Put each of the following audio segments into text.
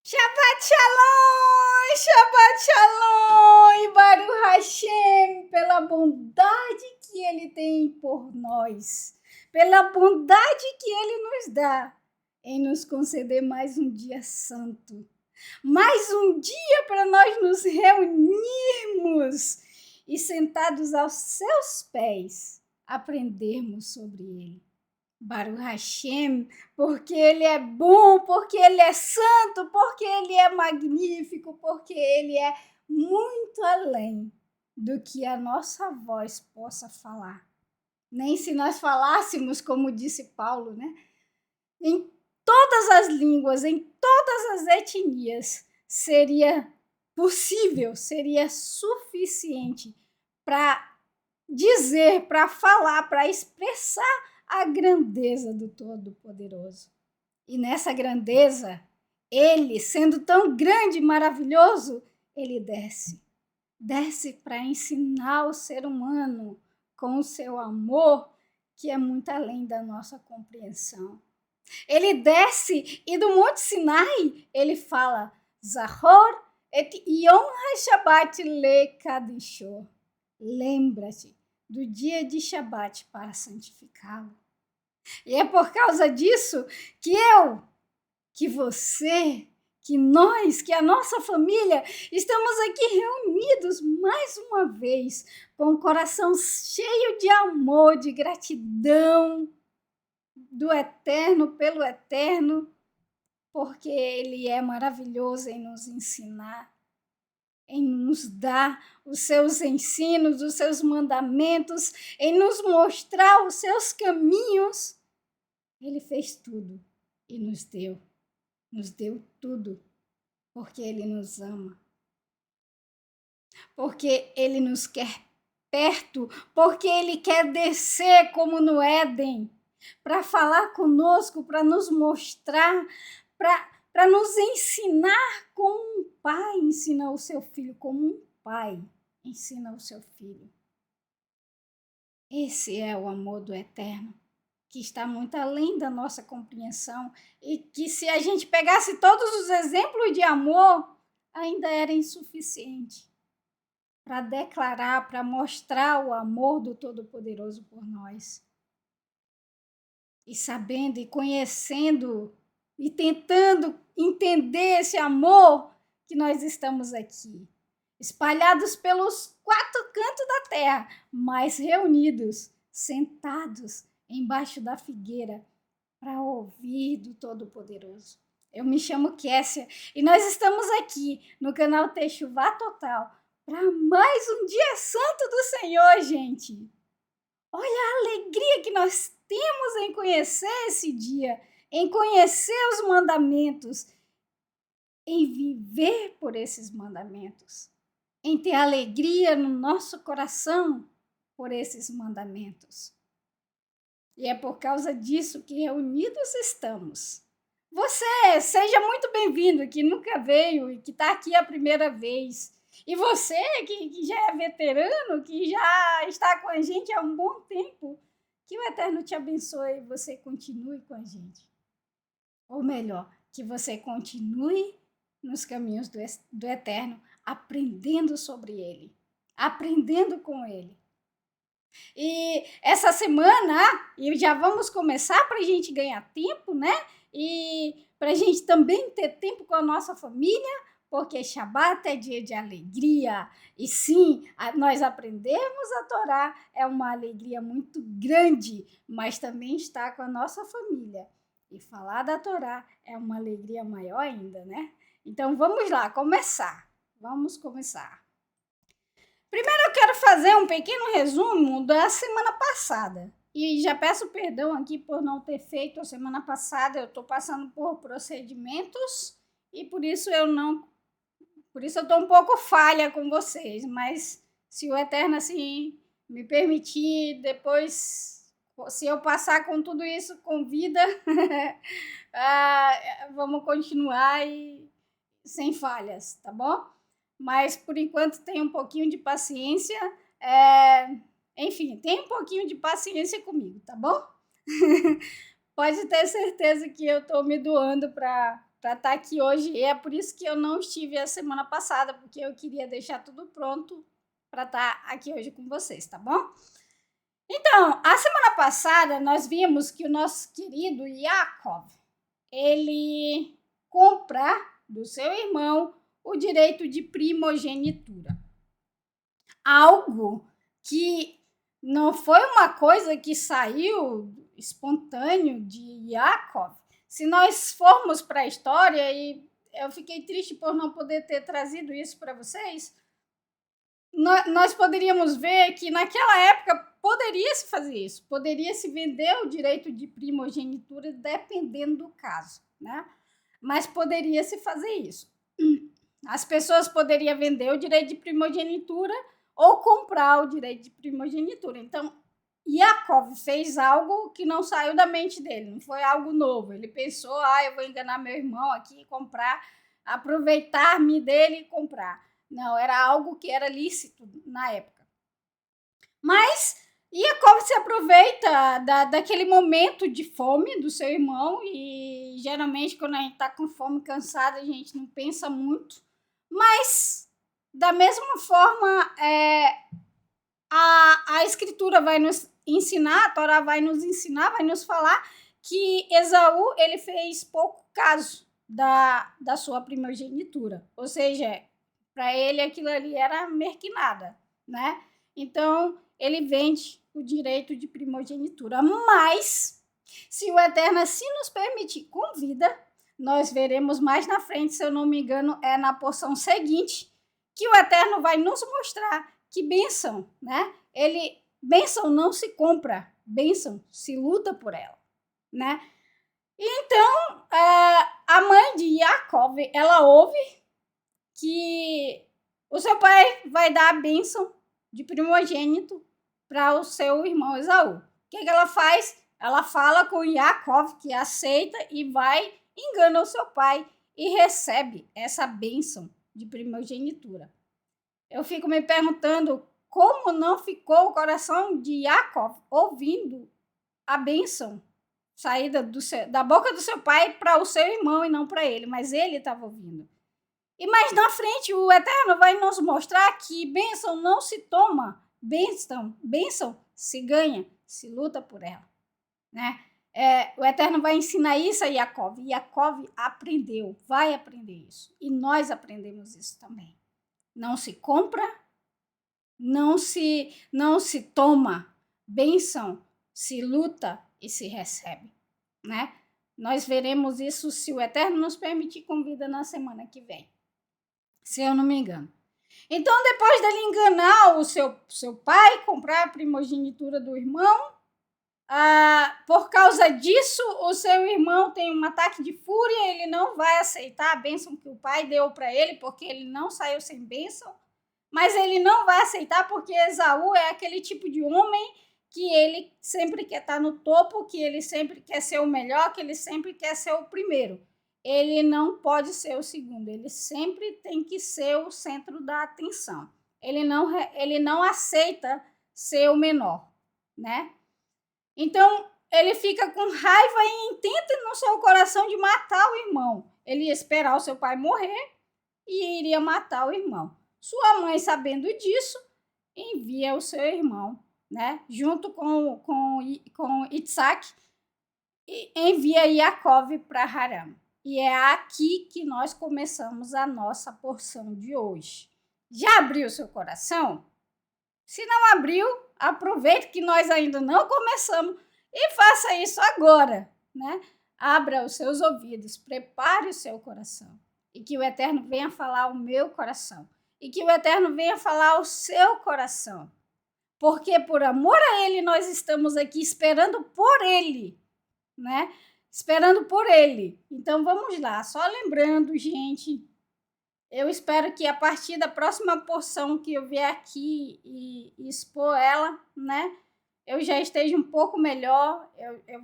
Shabbat Shalom, Shabbat Shalom, e Baruch Hashem, pela bondade que Ele tem por nós, pela bondade que Ele nos dá em nos conceder mais um dia santo, mais um dia para nós nos reunirmos e sentados aos seus pés, aprendermos sobre Ele. Baruch Hashem, porque Ele é bom, porque Ele é santo, porque Ele é magnífico, porque Ele é muito além do que a nossa voz possa falar. Nem se nós falássemos, como disse Paulo, né? Em todas as línguas, em todas as etnias, seria possível, seria suficiente para dizer, para falar, para expressar a grandeza do Todo-Poderoso. E nessa grandeza, Ele, sendo tão grande e maravilhoso, Ele desce para ensinar o ser humano com o seu amor, que é muito além da nossa compreensão. Ele desce e do Monte Sinai, Ele fala, Zahor et Yom HaShabbat lekadisho. Lembra-te do dia de Shabat para santificá-lo. E é por causa disso que eu, que você, que nós, que a nossa família, estamos aqui reunidos mais uma vez, com o coração cheio de amor, de gratidão do Eterno pelo Eterno, porque Ele é maravilhoso em nos ensinar, em nos dar os seus ensinos, os seus mandamentos, em nos mostrar os seus caminhos. Ele fez tudo e nos deu tudo, porque Ele nos ama, porque Ele nos quer perto, porque Ele quer descer como no Éden, para falar conosco, para nos mostrar, para nos ensinar como um pai ensina o seu filho, como um pai ensina o seu filho. Esse é o amor do Eterno, que está muito além da nossa compreensão e que se a gente pegasse todos os exemplos de amor, ainda era insuficiente para declarar, para mostrar o amor do Todo-Poderoso por nós. E sabendo e conhecendo e tentando entender esse amor que nós estamos aqui, espalhados pelos 4 cantos da terra, mas reunidos, sentados embaixo da figueira para ouvir do Todo-Poderoso. Eu me chamo Kessia e nós estamos aqui no canal Techuvá Total para mais um dia santo do Senhor, gente. Olha a alegria que nós temos em conhecer esse dia, em conhecer os mandamentos, em viver por esses mandamentos, em ter alegria no nosso coração por esses mandamentos. E é por causa disso que reunidos estamos. Você, seja muito bem-vindo, que nunca veio e que está aqui a primeira vez. E você, que já é veterano, que já está com a gente há um bom tempo, que o Eterno te abençoe e você continue com a gente. Ou melhor, que você continue nos caminhos do Eterno, aprendendo sobre Ele, aprendendo com Ele. E essa semana, e já vamos começar para a gente ganhar tempo, né? E para a gente também ter tempo com a nossa família, porque Shabat é dia de alegria. E sim, nós aprendemos a Torá, é uma alegria muito grande, mas também estar com a nossa família. E falar da Torá é uma alegria maior ainda, né? Então vamos lá, começar. Vamos começar. Primeiro eu quero fazer um pequeno resumo da semana passada. E já peço perdão aqui por não ter feito a semana passada. Eu estou passando por procedimentos e por isso eu estou um pouco falha com vocês. Mas se o Eterno assim me permitir, depois, se eu passar com tudo isso com vida, vamos continuar sem falhas, tá bom? Mas, por enquanto, tenha um pouquinho de paciência. Enfim, tenha um pouquinho de paciência comigo, tá bom? Pode ter certeza que eu tô me doando para estar aqui hoje. E é por isso que eu não estive a semana passada, porque eu queria deixar tudo pronto para estar aqui hoje com vocês, tá bom? Então, a semana passada nós vimos que o nosso querido Yaakov, ele compra do seu irmão o direito de primogenitura. Algo que não foi uma coisa que saiu espontâneo de Yaakov. Se nós formos para a história, e eu fiquei triste por não poder ter trazido isso para vocês, nós poderíamos ver que naquela época poderia se fazer isso, poderia se vender o direito de primogenitura dependendo do caso, né? Mas poderia se fazer isso. As pessoas poderiam vender o direito de primogenitura ou comprar o direito de primogenitura. Então, Yaakov fez algo que não saiu da mente dele, não foi algo novo. Ele pensou, eu vou enganar meu irmão aqui e comprar, aproveitar-me dele e comprar. Não, era algo que era lícito na época. Mas Yaakov se aproveita daquele momento de fome do seu irmão, e geralmente quando a gente está com fome, cansada, a gente não pensa muito. Mas, da mesma forma, a Escritura vai nos ensinar, a Torá vai nos ensinar, vai nos falar que Esaú ele fez pouco caso da sua primogenitura. Ou seja, para ele aquilo ali era merquinada, né? Então, ele vende o direito de primogenitura. Mas, se o Eterno assim nos permitir com vida, nós veremos mais na frente, se eu não me engano, é na porção seguinte, que o Eterno vai nos mostrar que bênção, né? Bênção não se compra, bênção se luta por ela, né? Então, a mãe de Yaakov, ela ouve que o seu pai vai dar a bênção de primogênito para o seu irmão Esaú. O que ela faz? Ela fala com Yaakov, que aceita e vai, engana o seu pai e recebe essa bênção de primogenitura. Eu fico me perguntando como não ficou o coração de Yaakov ouvindo a bênção saída da boca do seu pai para o seu irmão e não para ele, mas ele estava ouvindo. E mais na frente, o Eterno vai nos mostrar que bênção não se toma, bênção se ganha, se luta por ela, né? O Eterno vai ensinar isso a Yaakov, e Yaakov aprendeu, vai aprender isso, e nós aprendemos isso também. Não se compra, não se toma, bênção se luta e se recebe, né? Nós veremos isso, se o Eterno nos permitir, com vida na semana que vem, se eu não me engano. Então, depois dele enganar o seu pai, comprar a primogenitura do irmão, por causa disso, o seu irmão tem um ataque de fúria, ele não vai aceitar a bênção que o pai deu para ele, porque ele não saiu sem bênção, mas ele não vai aceitar porque Esaú é aquele tipo de homem que ele sempre quer estar no topo, que ele sempre quer ser o melhor, que ele sempre quer ser o primeiro. Ele não pode ser o segundo, ele sempre tem que ser o centro da atenção. Ele não aceita ser o menor, né? Então, ele fica com raiva e intenta no seu coração de matar o irmão. Ele ia esperar o seu pai morrer e iria matar o irmão. Sua mãe, sabendo disso, envia o seu irmão, né? Junto com Isaac, e envia Yaakov para Harã. E é aqui que nós começamos a nossa porção de hoje. Já abriu seu coração? Se não abriu, aproveite que nós ainda não começamos e faça isso agora, né? Abra os seus ouvidos, prepare o seu coração. E que o Eterno venha falar ao meu coração. E que o Eterno venha falar ao seu coração. Porque por amor a Ele, nós estamos aqui esperando por Ele, né? Esperando por Ele. Então, vamos lá. Só lembrando, gente, eu espero que a partir da próxima porção que eu vier aqui e expor ela, né? eu já esteja um pouco melhor, eu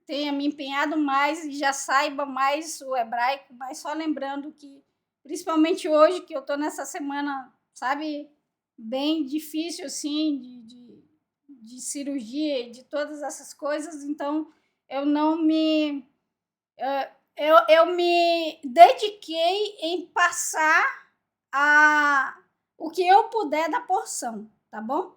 tenha me empenhado mais e já saiba mais o hebraico, mas só lembrando que, principalmente hoje, que eu estou nessa semana, sabe, bem difícil, assim, de cirurgia e de todas essas coisas, então eu não me... Eu me dediquei em passar o que eu puder da porção, tá bom?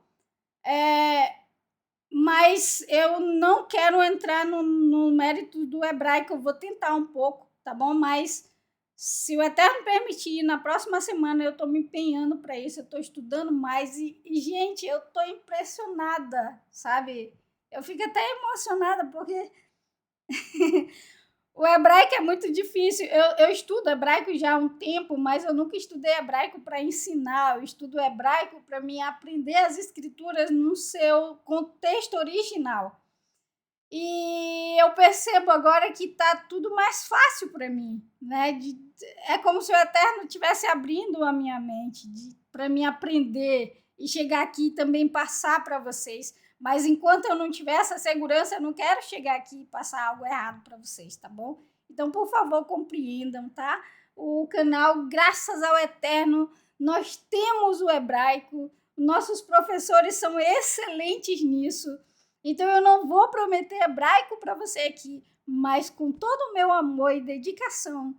Mas eu não quero entrar no mérito do hebraico, eu vou tentar um pouco, tá bom? Mas se o Eterno permitir, na próxima semana eu estou me empenhando para isso, eu estou estudando mais gente, eu estou impressionada, sabe? Eu fico até emocionada porque o hebraico é muito difícil. Eu estudo hebraico já há um tempo, mas eu nunca estudei hebraico para ensinar. Eu estudo hebraico para me aprender as escrituras no seu contexto original. E eu percebo agora que está tudo mais fácil para mim, né? É como se o Eterno estivesse abrindo a minha mente para me aprender e chegar aqui e também passar para vocês. Mas enquanto eu não tiver essa segurança, eu não quero chegar aqui e passar algo errado para vocês, tá bom? Então, por favor, compreendam, tá? O canal, graças ao Eterno, nós temos o hebraico, nossos professores são excelentes nisso. Então, eu não vou prometer hebraico para você aqui, mas com todo o meu amor e dedicação,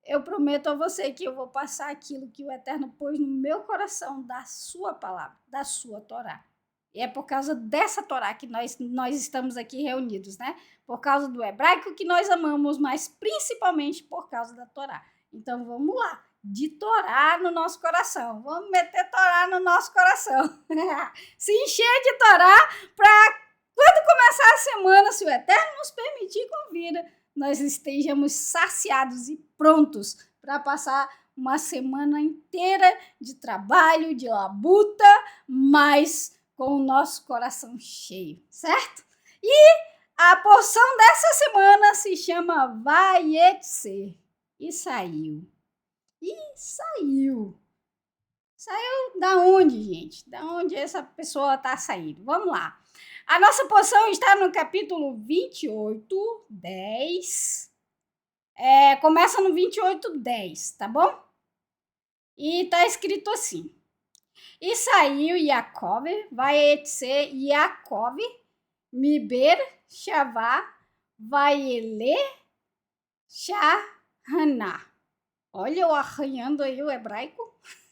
eu prometo a você que eu vou passar aquilo que o Eterno pôs no meu coração da sua palavra, da sua Torá. E é por causa dessa Torá que nós estamos aqui reunidos, né? Por causa do hebraico que nós amamos, mas principalmente por causa da Torá. Então, vamos lá, de Torá no nosso coração. Vamos meter Torá no nosso coração. Se encher de Torá para quando começar a semana, se o Eterno nos permitir com vida, nós estejamos saciados e prontos para passar uma semana inteira de trabalho, de labuta, mas com o nosso coração cheio, certo? E a porção dessa semana se chama Vaietzer. E saiu. Saiu da onde, gente? Da onde essa pessoa está saindo? Vamos lá. A nossa porção está no capítulo 28, 10. Começa no 28, 10, tá bom? E está escrito assim. E saiu Yaakov, Vaietzer Yaakov, Miber, Shavá, Vaiele, Shahaná. Olha eu arranhando aí o hebraico.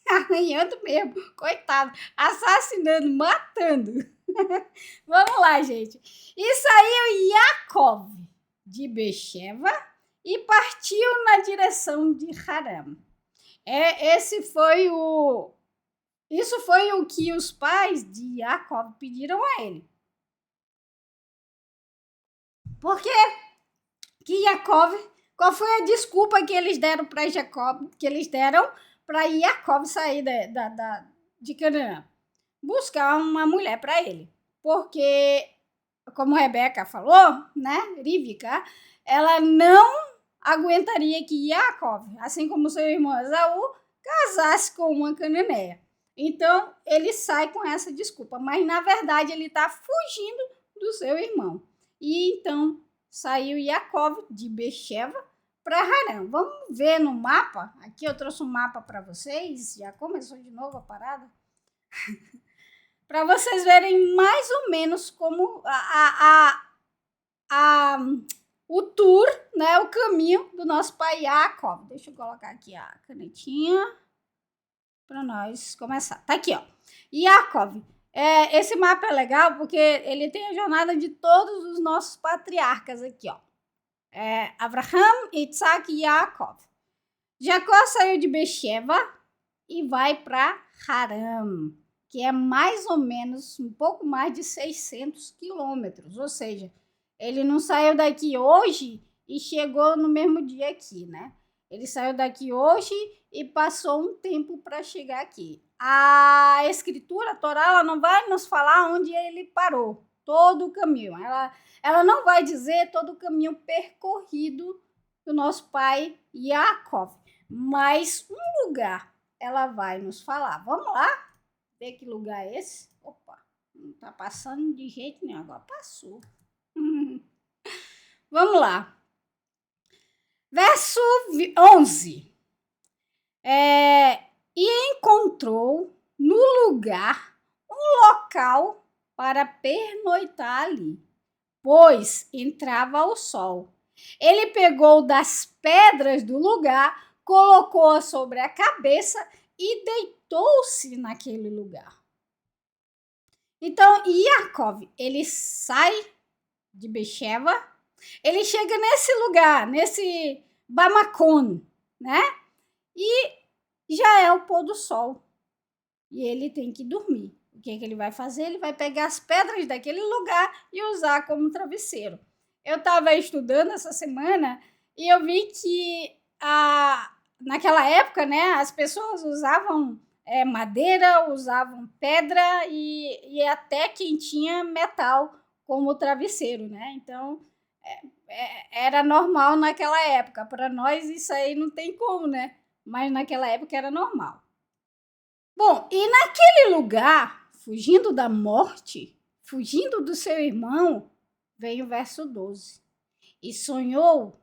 Arranhando mesmo, coitado, assassinando, matando. Vamos lá, gente. E saiu Yaakov de Bexeva e partiu na direção de Haram. Isso foi o que os pais de Yaakov pediram a ele. Por quê? Que Yaakov, qual foi a desculpa que eles deram para Jacob, que eles deram para Yaakov sair de Canaã? Buscar uma mulher para ele. Porque, como Rebeca falou, né, Rivka, ela não aguentaria que Yaakov, assim como seu irmão Esaú, casasse com uma cananeia. Então, ele sai com essa desculpa, mas na verdade ele está fugindo do seu irmão. E então saiu Yaakov de Bexeva para Harã. Vamos ver no mapa. Aqui eu trouxe um mapa para vocês. Já começou de novo a parada? Para vocês verem mais ou menos como o tour, né, o caminho do nosso pai Yaakov. Deixa eu colocar aqui a canetinha para nós começar. Tá aqui, ó. Yaakov. Esse mapa é legal porque ele tem a jornada de todos os nossos patriarcas aqui, ó. Abraham, Isaac e Yaakov. Jacó saiu de Bexeva e vai para Haram, que é mais ou menos um pouco mais de 600 quilômetros. Ou seja, ele não saiu daqui hoje e chegou no mesmo dia aqui, né? Ele saiu daqui hoje e passou um tempo para chegar aqui. A escritura, a Torá, ela não vai nos falar onde ele parou, todo o caminho. Ela não vai dizer todo o caminho percorrido do nosso pai Yaakov, mas um lugar ela vai nos falar. Vamos lá ver que lugar é esse? Opa, Não tá passando de jeito nenhum. Agora passou. Vamos lá. Verso 11. E encontrou no lugar um local para pernoitar ali, pois entrava o sol. Ele pegou das pedras do lugar, colocou-a sobre a cabeça e deitou-se naquele lugar. Então, Yaakov, ele sai de Bexeva, ele chega nesse lugar, nesse Bamacon, né? E já é o pôr do sol. E ele tem que dormir. O que ele vai fazer? Ele vai pegar as pedras daquele lugar e usar como travesseiro. Eu estava estudando essa semana e eu vi que naquela época, né, as pessoas usavam madeira, usavam pedra e até quem tinha metal como travesseiro, né? Então, era normal naquela época. Para nós, isso aí não tem como, né? Mas naquela época era normal. Bom, e naquele lugar, fugindo da morte, fugindo do seu irmão, veio o verso 12. E sonhou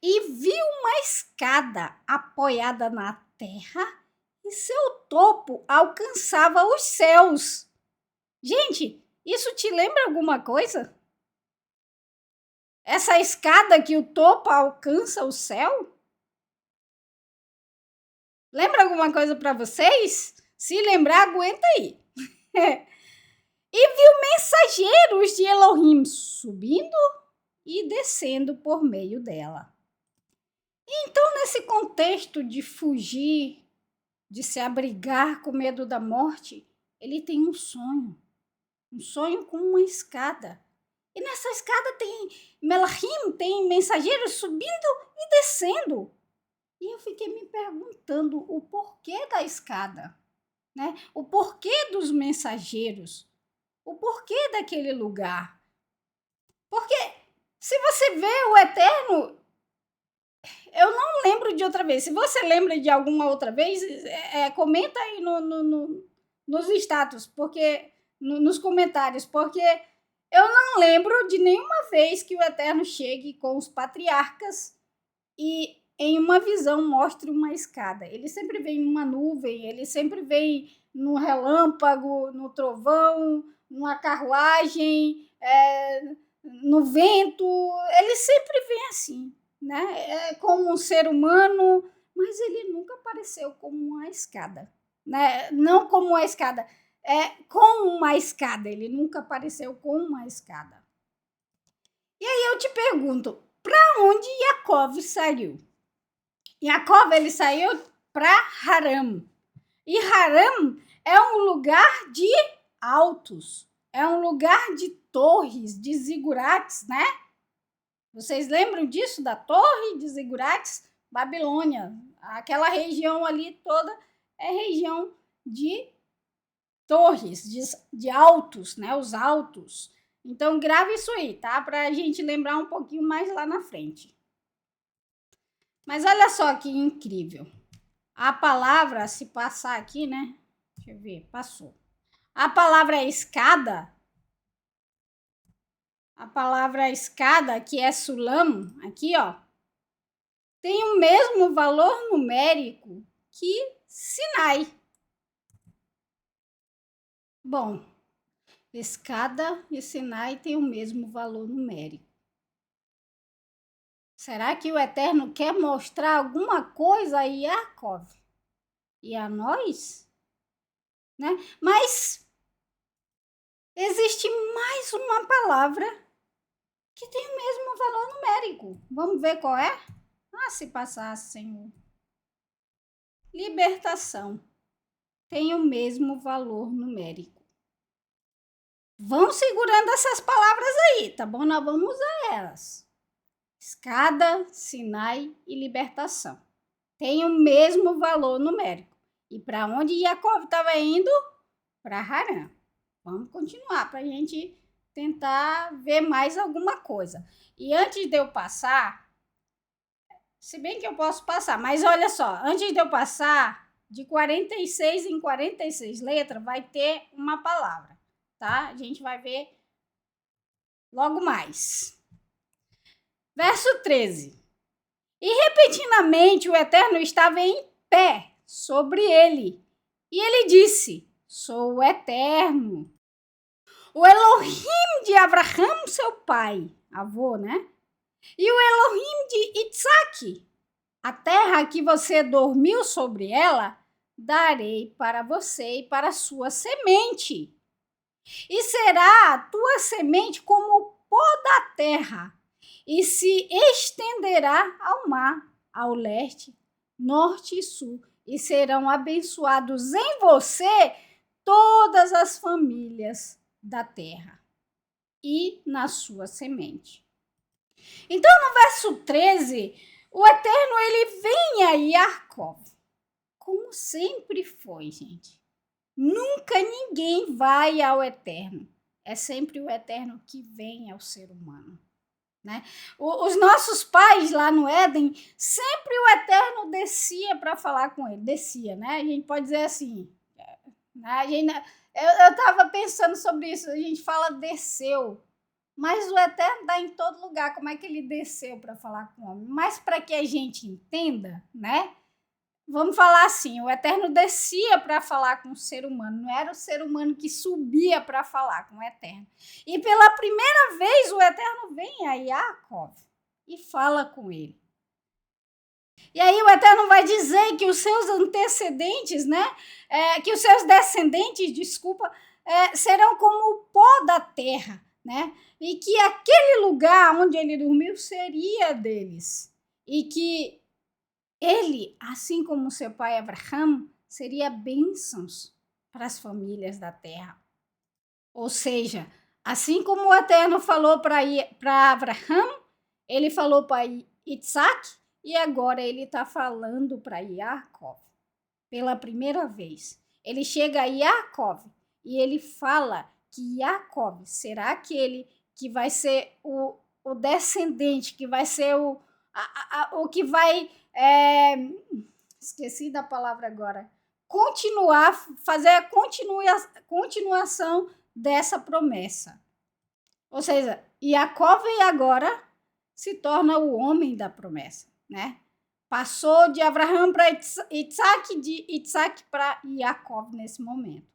e viu uma escada apoiada na terra e seu topo alcançava os céus. Gente, isso te lembra alguma coisa? Essa escada que o topo alcança o céu? Lembra alguma coisa para vocês? Se lembrar, aguenta aí. E viu mensageiros de Elohim subindo e descendo por meio dela. Então, nesse contexto de fugir, de se abrigar com medo da morte, ele tem um sonho com uma escada. E nessa escada tem Melahim, tem mensageiros subindo e descendo. E eu fiquei me perguntando o porquê da escada, né? O porquê dos mensageiros, o porquê daquele lugar. Porque se você vê o Eterno, eu não lembro de outra vez. Se você lembra de alguma outra vez, comenta aí nos status, porque nos comentários, porque eu não lembro de nenhuma vez que o Eterno chegue com os patriarcas e em uma visão mostre uma escada. Ele sempre vem numa nuvem, ele sempre vem no relâmpago, no trovão, numa carruagem, no vento. Ele sempre vem assim, né? Como um ser humano, mas ele nunca apareceu como uma escada, né? Não como uma escada, com uma escada. Ele nunca apareceu com uma escada. E aí eu te pergunto, para onde Yaakov saiu? Yaakov, ele saiu para Haram. E Haram é um lugar de altos, é um lugar de torres, de zigurates, né? Vocês lembram disso, da torre de zigurates? Babilônia, aquela região ali toda é região de torres, de altos, né? Os altos. Então, grave isso aí, tá? Para a gente lembrar um pouquinho mais lá na frente. Mas olha só que incrível. A palavra, se passar aqui, né? Deixa eu ver, passou. A palavra escada, que é sulam, aqui, ó, tem o mesmo valor numérico que Sinai. Bom, escada e Sinai tem o mesmo valor numérico. Será que o Eterno quer mostrar alguma coisa a Yaakov e a nós? Né? Mas existe mais uma palavra que tem o mesmo valor numérico. Vamos ver qual é? Se passasse, Senhor. Libertação. Tem o mesmo valor numérico. Vão segurando essas palavras aí, tá bom? Nós vamos usar elas. Escada, Sinai e libertação. Tem o mesmo valor numérico. E para onde Yaakov estava indo? Para Harã. Vamos continuar para a gente tentar ver mais alguma coisa. E antes de eu passar, se bem que eu posso passar, mas olha só, antes de eu passar, de 46 em 46 letras, vai ter uma palavra, tá? A gente vai ver logo mais. Verso 13. E repentinamente o Eterno estava em pé sobre ele. E ele disse: sou o Eterno, o Elohim de Abraão, seu pai, avô, né? E o Elohim de Itzaque. A terra que você dormiu sobre ela, darei para você e para a sua semente. E será a tua semente como o pó da terra, e se estenderá ao mar, ao leste, norte e sul, e serão abençoados em você todas as famílias da terra e na sua semente. Então, no verso 13, o Eterno, ele vem a Jacó, como sempre foi, gente. Nunca ninguém vai ao Eterno. É sempre o Eterno que vem ao ser humano, né? Os nossos pais lá no Éden, sempre o Eterno descia para falar com ele. Descia, né? A gente pode dizer assim, né? Eu estava pensando sobre isso, a gente fala desceu, mas o Eterno está em todo lugar. Como é que ele desceu para falar com o homem? Mas para que a gente entenda, né? Vamos falar assim, o Eterno descia para falar com o ser humano, não era o ser humano que subia para falar com o Eterno. E pela primeira vez o Eterno vem a Jacó e fala com ele. E aí o Eterno vai dizer que os seus antecedentes, né, que os seus descendentes, serão como o pó da terra, né, e que aquele lugar onde ele dormiu seria deles. E que ele, assim como seu pai Abraão, seria bênçãos para as famílias da terra. Ou seja, assim como o Eterno falou para Abraão, ele falou para Isaac e agora ele está falando para Jacó. Pela primeira vez, ele chega a Jacó e ele fala que Jacó será aquele que vai ser o descendente, que vai ser o que vai... esqueci da palavra agora, fazer a continuação dessa promessa. Ou seja, Jacó agora se torna o homem da promessa, né? Passou de Abraão para Isaac, de Isaac para Jacó nesse momento.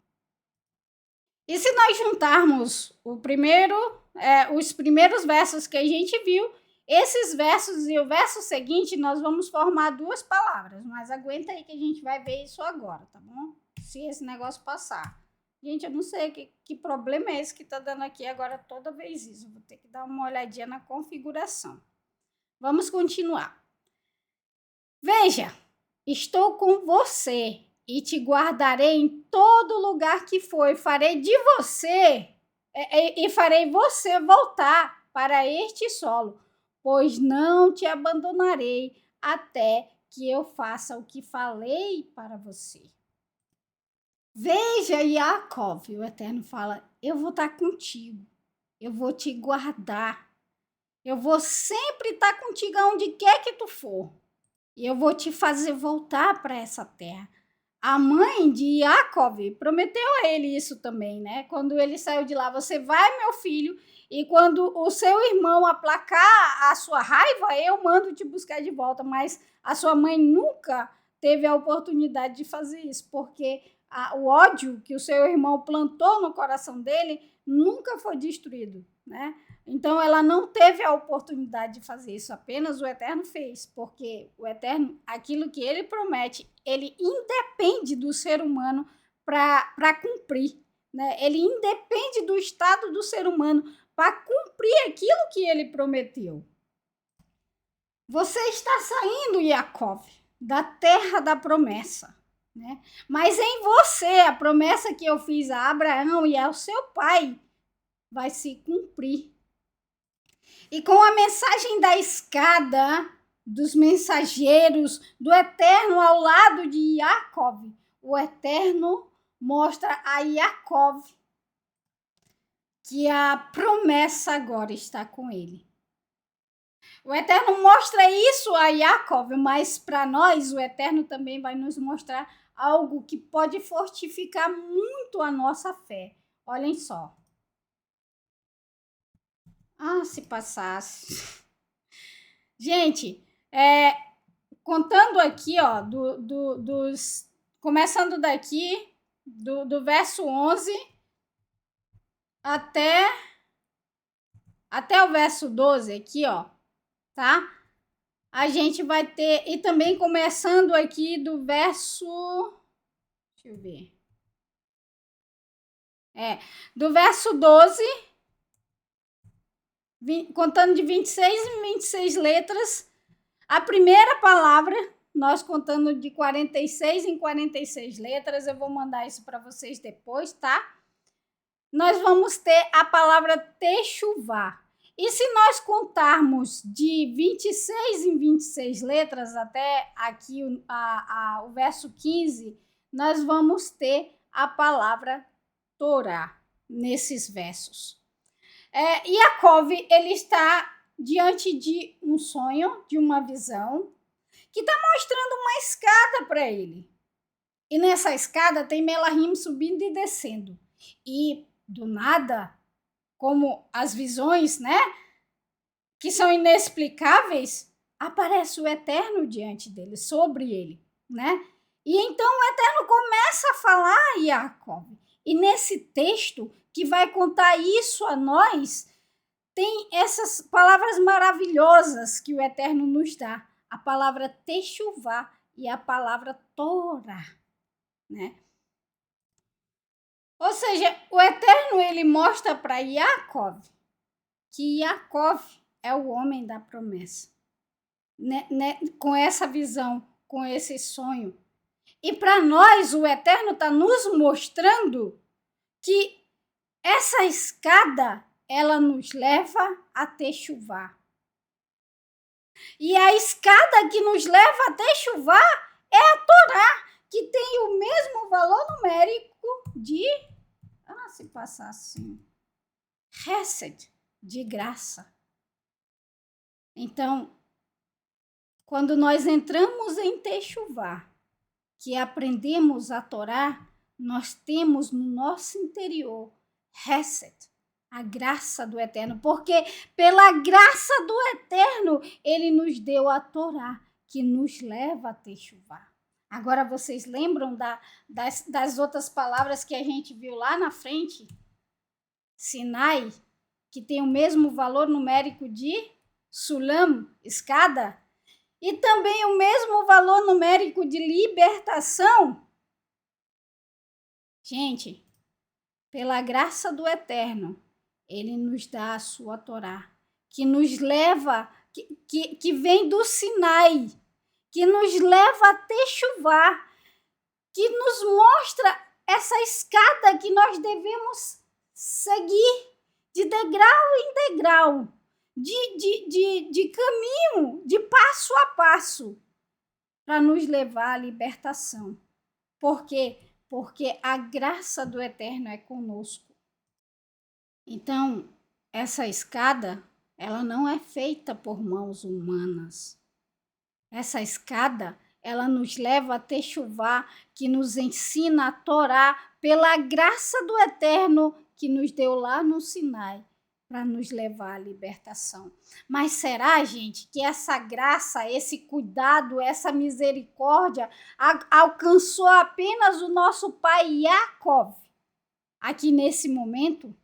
E se nós juntarmos os primeiros versos que a gente viu, esses versos e o verso seguinte, nós vamos formar duas palavras, mas aguenta aí que a gente vai ver isso agora, tá bom? Se esse negócio passar. Gente, eu não sei que problema é esse que tá dando aqui agora toda vez isso. Vou ter que dar uma olhadinha na configuração. Vamos continuar. Veja, estou com você e te guardarei em todo lugar que for, farei de você e farei você voltar para este solo, pois não te abandonarei até que eu faça o que falei para você. Veja, Jacó, o Eterno fala, eu vou estar contigo, eu vou te guardar, eu vou sempre estar contigo aonde quer que tu for, e eu vou te fazer voltar para essa terra. A mãe de Jacó prometeu a ele isso também, né? Quando ele saiu de lá, você vai, meu filho, e quando o seu irmão aplacar a sua raiva, eu mando te buscar de volta. Mas a sua mãe nunca teve a oportunidade de fazer isso, porque o ódio que o seu irmão plantou no coração dele nunca foi destruído, né? Então, ela não teve a oportunidade de fazer isso, apenas o Eterno fez, porque o Eterno, aquilo que ele promete, ele independe do ser humano para cumprir, né? Ele independe do estado do ser humano para cumprir aquilo que ele prometeu. Você está saindo, Jacó, da terra da promessa, né? Mas em você, a promessa que eu fiz a Abraão e ao seu pai vai se cumprir. E com a mensagem da escada dos mensageiros do Eterno ao lado de Jacó, o Eterno mostra a Jacó que a promessa agora está com ele. O Eterno mostra isso a Jacó, mas para nós o Eterno também vai nos mostrar algo que pode fortificar muito a nossa fé. Olhem só. Se passasse. Gente, contando aqui, ó, começando daqui, do verso 11 até o verso 12 aqui, ó, tá? A gente vai ter, e também começando aqui do verso, deixa eu ver, do verso 12, contando de 26 em 26 letras, a primeira palavra, nós contando de 46 em 46 letras, eu vou mandar isso para vocês depois, tá? Nós vamos ter a palavra techuvá. E se nós contarmos de 26 em 26 letras até aqui o verso 15, nós vamos ter a palavra Torá nesses versos. Yaakov, ele está diante de um sonho, de uma visão, que está mostrando uma escada para ele. E nessa escada tem Melahim subindo e descendo. E do nada, como as visões, né, que são inexplicáveis, aparece o Eterno diante dele, sobre ele, né? E então o Eterno começa a falar a Yaakov. E nesse texto, que vai contar isso a nós, tem essas palavras maravilhosas que o Eterno nos dá. A palavra techuvá e a palavra Torá, né? Ou seja, o Eterno, ele mostra para Yaakov que Yaakov é o homem da promessa, né? Com essa visão, com esse sonho. E para nós, o Eterno está nos mostrando que essa escada, ela nos leva a techuvá. E a escada que nos leva a techuvá é a Torá, que tem o mesmo valor numérico de, se passar assim, Hesed, de graça. Então, quando nós entramos em techuvá, que aprendemos a Torá, nós temos no nosso interior Hesed, a graça do Eterno, porque pela graça do Eterno, ele nos deu a Torá, que nos leva a techuvá. Agora, vocês lembram das outras palavras que a gente viu lá na frente? Sinai, que tem o mesmo valor numérico de Sulam, escada, e também o mesmo valor numérico de libertação. Gente, pela graça do Eterno, ele nos dá a sua Torá, que nos leva, que vem do Sinai, que nos leva a techuvá, que nos mostra essa escada que nós devemos seguir de degrau em degrau, de caminho, de passo a passo, para nos levar à libertação. Por quê? Porque a graça do Eterno é conosco. Então, essa escada, ela não é feita por mãos humanas. Essa escada, ela nos leva a techuvá, que nos ensina a Torá pela graça do Eterno que nos deu lá no Sinai, para nos levar à libertação. Mas será, gente, que essa graça, esse cuidado, essa misericórdia alcançou apenas o nosso pai Yaakov aqui nesse momento?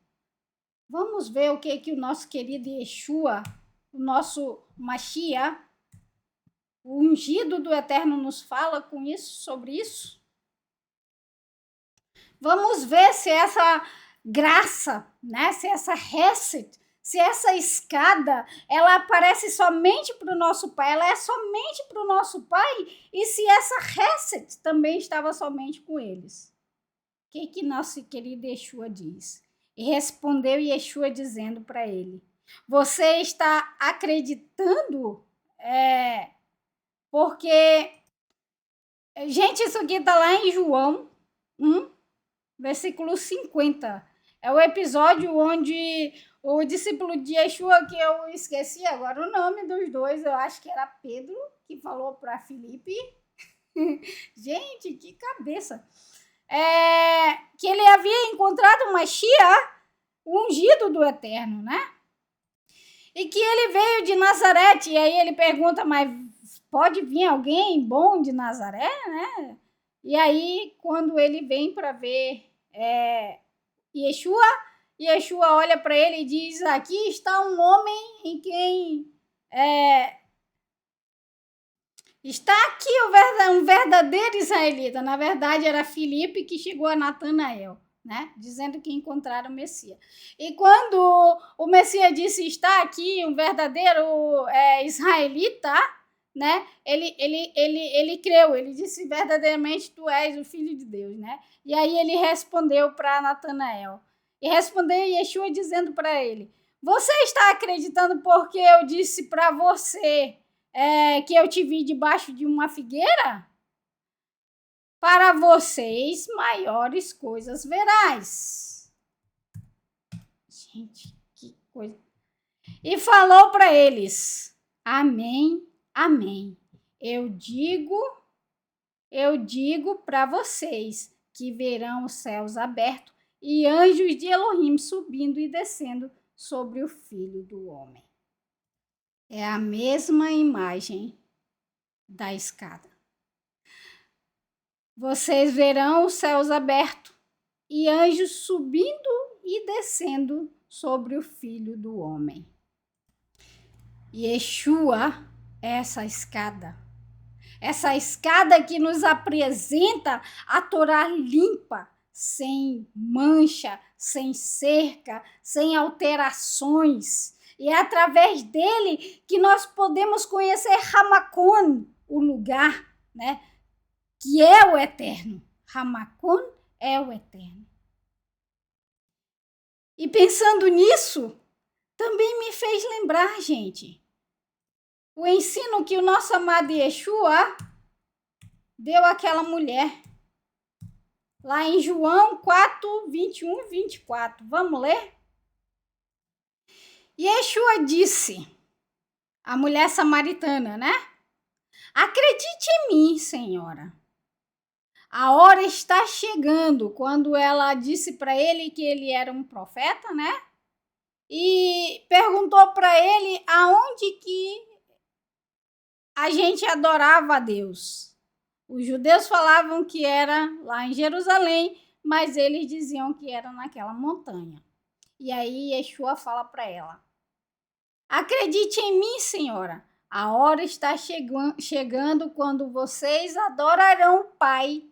Vamos ver o que o nosso querido Yeshua, o nosso Mashiach, o ungido do Eterno, nos fala com isso, sobre isso? Vamos ver se essa graça, né? Se essa Hesed, se essa escada, ela aparece somente para o nosso pai, ela é somente para o nosso pai, e se essa Hesed também estava somente com eles. O que nosso querido Yeshua diz? E respondeu Yeshua dizendo para ele: você está acreditando? Porque, gente, isso aqui está lá em João 1, versículo 50. É o episódio onde o discípulo de Yeshua, que eu esqueci agora o nome dos dois, eu acho que era Pedro, que falou para Filipe. Gente, que cabeça! que ele havia encontrado uma Mashiach, o ungido do Eterno, né? E que ele veio de Nazaré, e aí ele pergunta, mas pode vir alguém bom de Nazaré, né? E aí, quando ele vem para ver Yeshua, Yeshua olha para ele e diz, aqui está um homem em quem está aqui um verdadeiro israelita. Na verdade, era Filipe que chegou a Natanael, né? Dizendo que encontraram o Messias. E quando o Messias disse, está aqui um verdadeiro israelita, né? Ele creu, ele disse, verdadeiramente tu és o Filho de Deus, né? E aí ele respondeu para Natanael. E respondeu Yeshua dizendo para ele, você está acreditando porque eu disse para você que eu te vi debaixo de uma figueira? Para vocês, maiores coisas verás. Gente, que coisa. E falou para eles, amém, amém. Eu digo para vocês que verão os céus abertos e anjos de Elohim subindo e descendo sobre o Filho do Homem. É a mesma imagem da escada. Vocês verão os céus abertos e anjos subindo e descendo sobre o Filho do Homem. Yeshua é essa escada. Essa escada que nos apresenta a Torá limpa, sem mancha, sem cerca, sem alterações. E é através dele que nós podemos conhecer Hamakon, o lugar, né? Que é o eterno. Hamakon é o eterno. E pensando nisso, também me fez lembrar, gente, o ensino que o nosso amado Yeshua deu àquela mulher. Lá em João 4, 21 e 24. Vamos ler? Yeshua disse, a mulher samaritana, né? Acredite em mim, senhora. A hora está chegando, quando ela disse para ele que ele era um profeta, né? E perguntou para ele aonde que a gente adorava a Deus. Os judeus falavam que era lá em Jerusalém, mas eles diziam que era naquela montanha. E aí Yeshua fala para ela, acredite em mim, senhora, a hora está chegando quando vocês adorarão o Pai.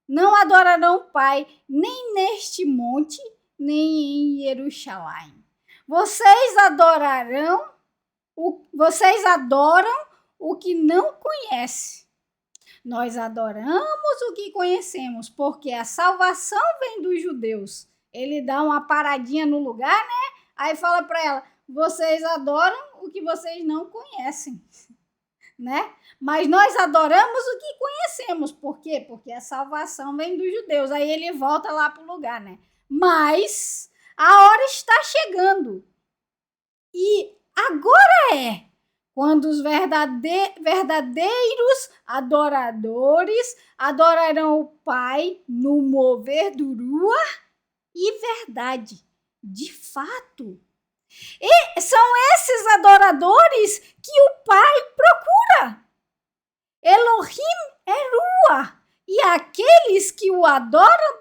Não adorarão o Pai nem neste monte, nem em Jerusalém. Vocês adoram o que não conhecem. Nós adoramos o que conhecemos, porque a salvação vem dos judeus. Ele dá uma paradinha no lugar, né? Aí fala para ela, vocês adoram o que vocês não conhecem, né? Mas nós adoramos o que conhecemos. Por quê? Porque a salvação vem dos judeus. Aí ele volta lá para o lugar, né? Mas a hora está chegando. E agora quando os verdadeiros adoradores adorarão o Pai no mover do Ruach e verdade. De fato. E são esses adoradores que o Pai procura. Elohim é Ruach. E aqueles que o adoram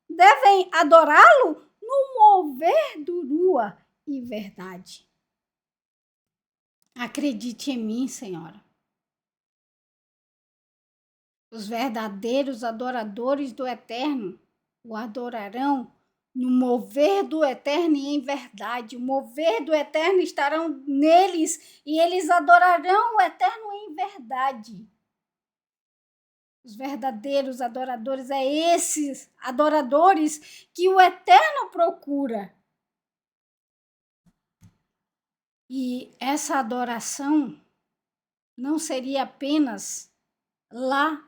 devem adorá-lo no mover do Ruach e verdade. Acredite em mim, senhora. Os verdadeiros adoradores do Eterno o adorarão no mover do Eterno e em verdade. O mover do Eterno estarão neles e eles adorarão o Eterno em verdade. Os verdadeiros adoradores esses adoradores que o Eterno procura. E essa adoração não seria apenas lá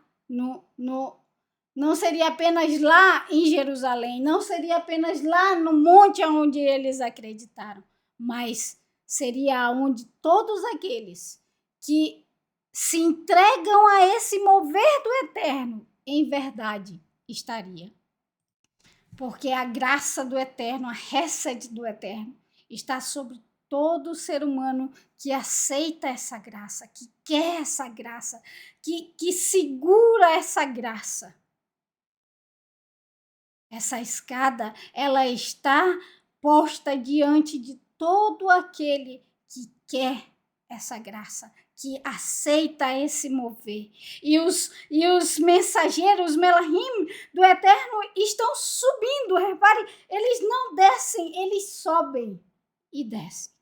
não seria apenas lá em Jerusalém, não seria apenas lá no monte onde eles acreditaram, mas seria onde todos aqueles que se entregam a esse mover do Eterno em verdade estaria. Porque a graça do Eterno, a hesed do Eterno, está sobre todo ser humano que aceita essa graça, que quer essa graça, que segura essa graça. Essa escada, ela está posta diante de todo aquele que quer essa graça, que aceita esse mover. E os mensageiros, os melahim do Eterno estão subindo. Repare, eles não descem, eles sobem e descem.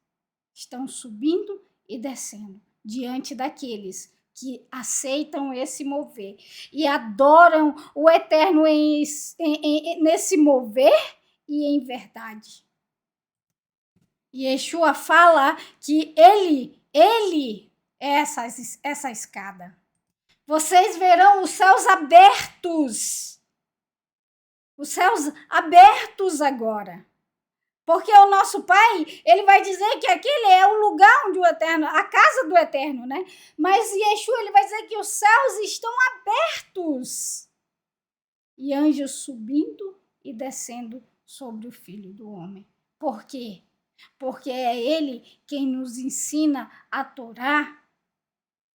Estão subindo e descendo diante daqueles que aceitam esse mover e adoram o Eterno nesse mover e em verdade. E Yeshua fala que ele é essa escada. Vocês verão os céus abertos. Os céus abertos agora. Porque o nosso Pai, ele vai dizer que aquele é o lugar onde o Eterno, a casa do Eterno, né? Mas Yeshua, ele vai dizer que os céus estão abertos. E anjos subindo e descendo sobre o Filho do Homem. Por quê? Porque é ele quem nos ensina a Torá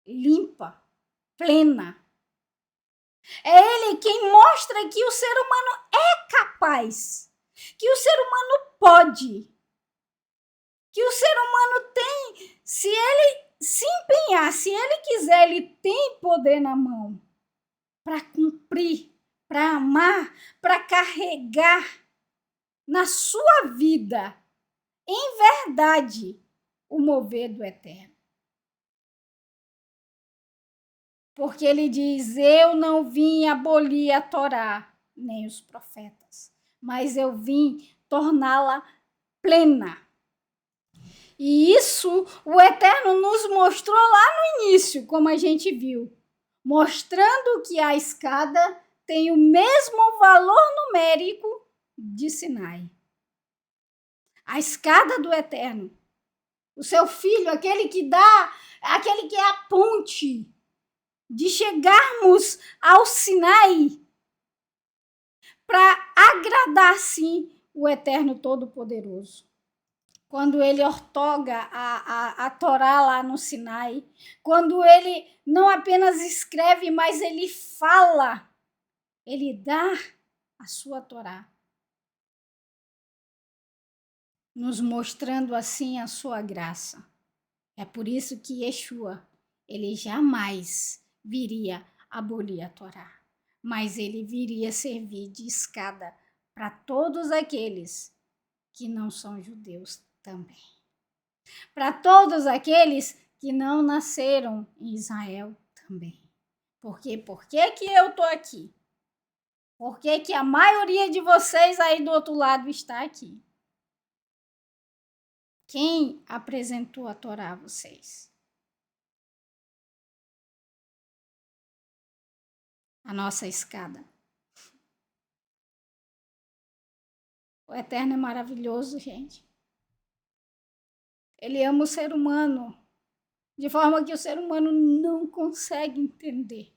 limpa, plena. É ele quem mostra que o ser humano é capaz, que o ser humano pode, que o ser humano tem, se ele se empenhar, se ele quiser, ele tem poder na mão para cumprir, para amar, para carregar na sua vida, em verdade, o mover do Eterno. Porque ele diz, eu não vim abolir a Torá, nem os profetas, mas eu vim torná-la plena. E isso o Eterno nos mostrou lá no início, como a gente viu, mostrando que a escada tem o mesmo valor numérico de Sinai. A escada do Eterno, o seu filho, aquele que é a ponte de chegarmos ao Sinai para agradar, sim, o Eterno Todo-Poderoso. Quando ele ortoga a Torá lá no Sinai, quando ele não apenas escreve, mas ele fala, ele dá a sua Torá, nos mostrando assim a sua graça. É por isso que Yeshua, ele jamais viria abolir a Torá, mas ele viria servir de escada para todos aqueles que não são judeus também. Para todos aqueles que não nasceram em Israel também. Por quê? Por que que eu estou aqui? Por que que a maioria de vocês aí do outro lado está aqui? Quem apresentou a Torá a vocês? A nossa escada. O Eterno é maravilhoso, gente. Ele ama o ser humano de forma que o ser humano não consegue entender.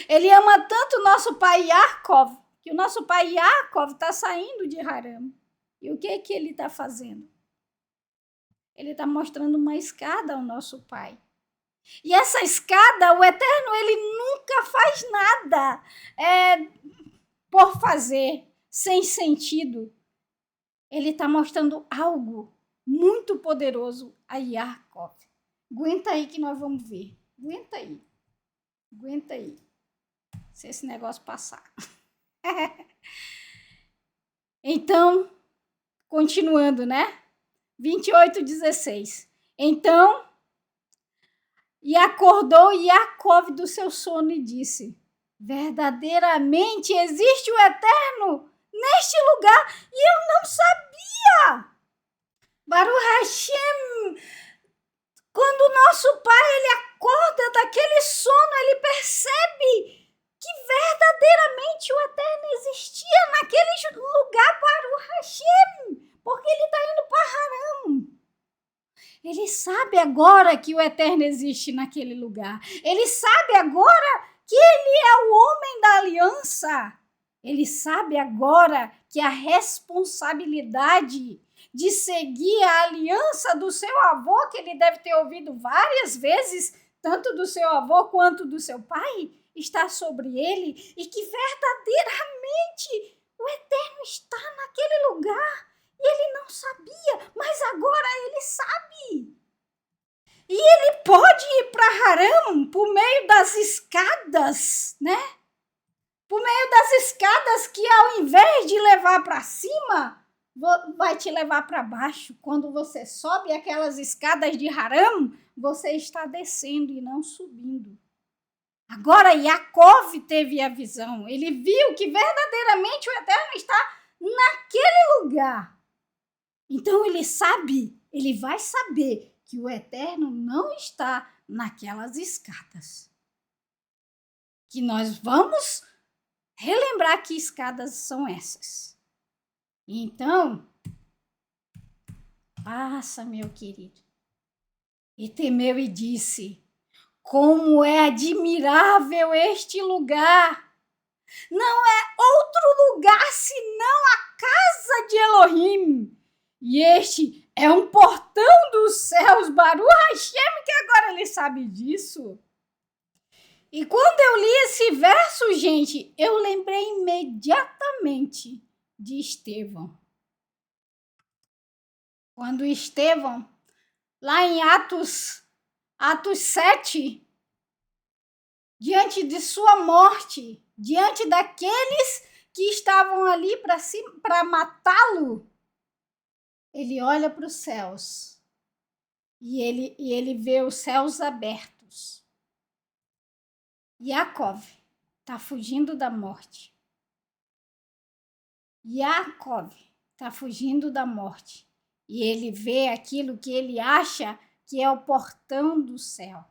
Ele ama tanto o nosso pai Yaakov, que o nosso pai Yaakov está saindo de Haram. E o que ele está fazendo? Ele está mostrando uma escada ao nosso pai. E essa escada, o Eterno, ele nunca faz nada por fazer, sem sentido. Ele está mostrando algo muito poderoso a Yaakov. Aguenta aí que nós vamos ver. Aguenta aí. Se esse negócio passar. Então, continuando, né? 28:16. Então, e acordou Yaakov do seu sono e disse, verdadeiramente existe o Eterno neste lugar e eu não sabia. Baruch Hashem, quando o nosso pai ele acorda daquele sono, ele percebe que verdadeiramente o Eterno existia naquele lugar, Baruch Hashem, porque ele está indo para Haram. Ele sabe agora que o Eterno existe naquele lugar. Ele sabe agora que ele é o homem da aliança. Ele sabe agora que a responsabilidade de seguir a aliança do seu avô, que ele deve ter ouvido várias vezes, tanto do seu avô quanto do seu pai, está sobre ele e que verdadeiramente o Eterno está naquele lugar. E ele não sabia, mas agora ele sabe. E ele pode ir para Harã por meio das escadas, né? Por meio das escadas que, ao invés de levar para cima, vai te levar para baixo. Quando você sobe aquelas escadas de Harã, você está descendo e não subindo. Agora, Jacó teve a visão. Ele viu que verdadeiramente o Eterno está naquele lugar. Então, ele sabe, ele vai saber que o Eterno não está naquelas escadas. Que nós vamos relembrar que escadas são essas. Então, passa, meu querido. E temeu e disse: como é admirável este lugar! Não é outro lugar senão a casa de Elohim. E este é um portão dos céus, Baruch Hashem, que agora ele sabe disso. E quando eu li esse verso, gente, eu lembrei imediatamente de Estevão. Quando Estevão, lá em Atos 7, diante de sua morte, diante daqueles que estavam ali para matá-lo, ele olha para os céus e ele vê os céus abertos. Jacó está fugindo da morte. Jacó está fugindo da morte. E ele vê aquilo que ele acha que é o portão do céu.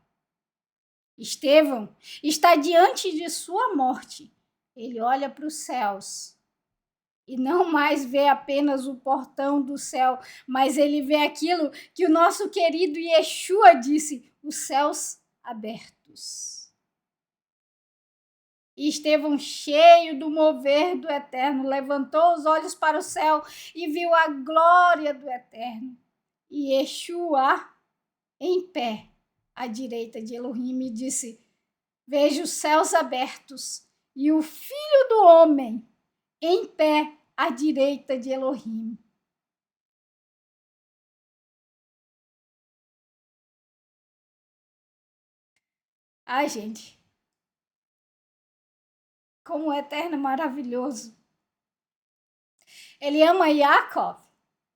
Estevão está diante de sua morte. Ele olha para os céus e não mais vê apenas o portão do céu, mas ele vê aquilo que o nosso querido Yeshua disse, os céus abertos. E Estevão, cheio do mover do Eterno, levantou os olhos para o céu e viu a glória do Eterno. E Yeshua, em pé, à direita de Elohim, e disse: vejo os céus abertos e o Filho do Homem em pé à direita de Elohim. Ai, gente, como o Eterno é maravilhoso. Ele ama Jacó,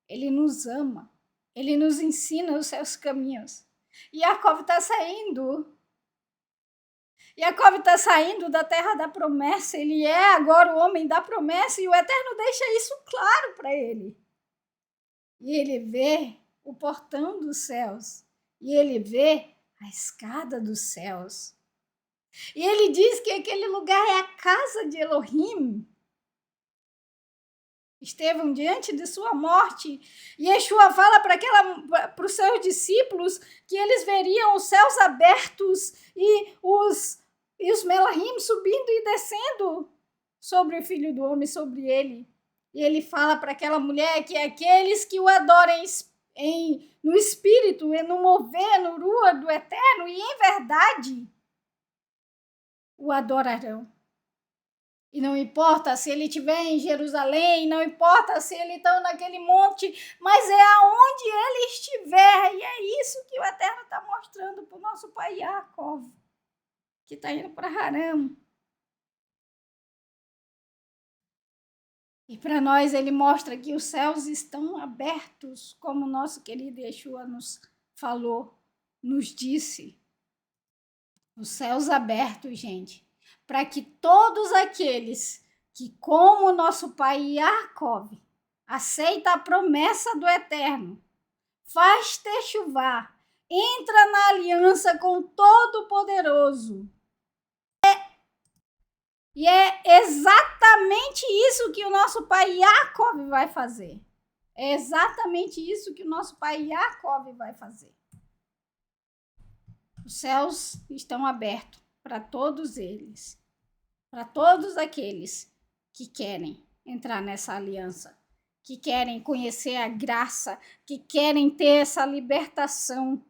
ele nos ama, ele nos ensina os seus caminhos. E Jacó está saindo. Jacó está saindo da terra da promessa, ele é agora o homem da promessa e o Eterno deixa isso claro para ele. E ele vê o portão dos céus e ele vê a escada dos céus. E ele diz que aquele lugar é a casa de Elohim. Estevão, diante de sua morte, Yeshua fala para os seus discípulos que eles veriam os céus abertos e os Melahim subindo e descendo sobre o Filho do Homem, sobre ele. E ele fala para aquela mulher que aqueles que o adorem no espírito, e no mover, no rua do Eterno, e em verdade, o adorarão. E não importa se ele estiver em Jerusalém, não importa se ele está naquele monte, mas é aonde ele estiver. E é isso que o Eterno está mostrando para o nosso pai Jacó, que está indo para Harã. E para nós ele mostra que os céus estão abertos, como o nosso querido Yeshua nos falou, nos disse. Os céus abertos, gente, para que todos aqueles que, como o nosso pai Jacó, aceita a promessa do Eterno, faz techuvá, entra na aliança com o Todo-Poderoso. E é exatamente isso que o nosso pai Jacó vai fazer. É exatamente isso que o nosso pai Jacó vai fazer. Os céus estão abertos para todos eles, para todos aqueles que querem entrar nessa aliança, que querem conhecer a graça, que querem ter essa libertação,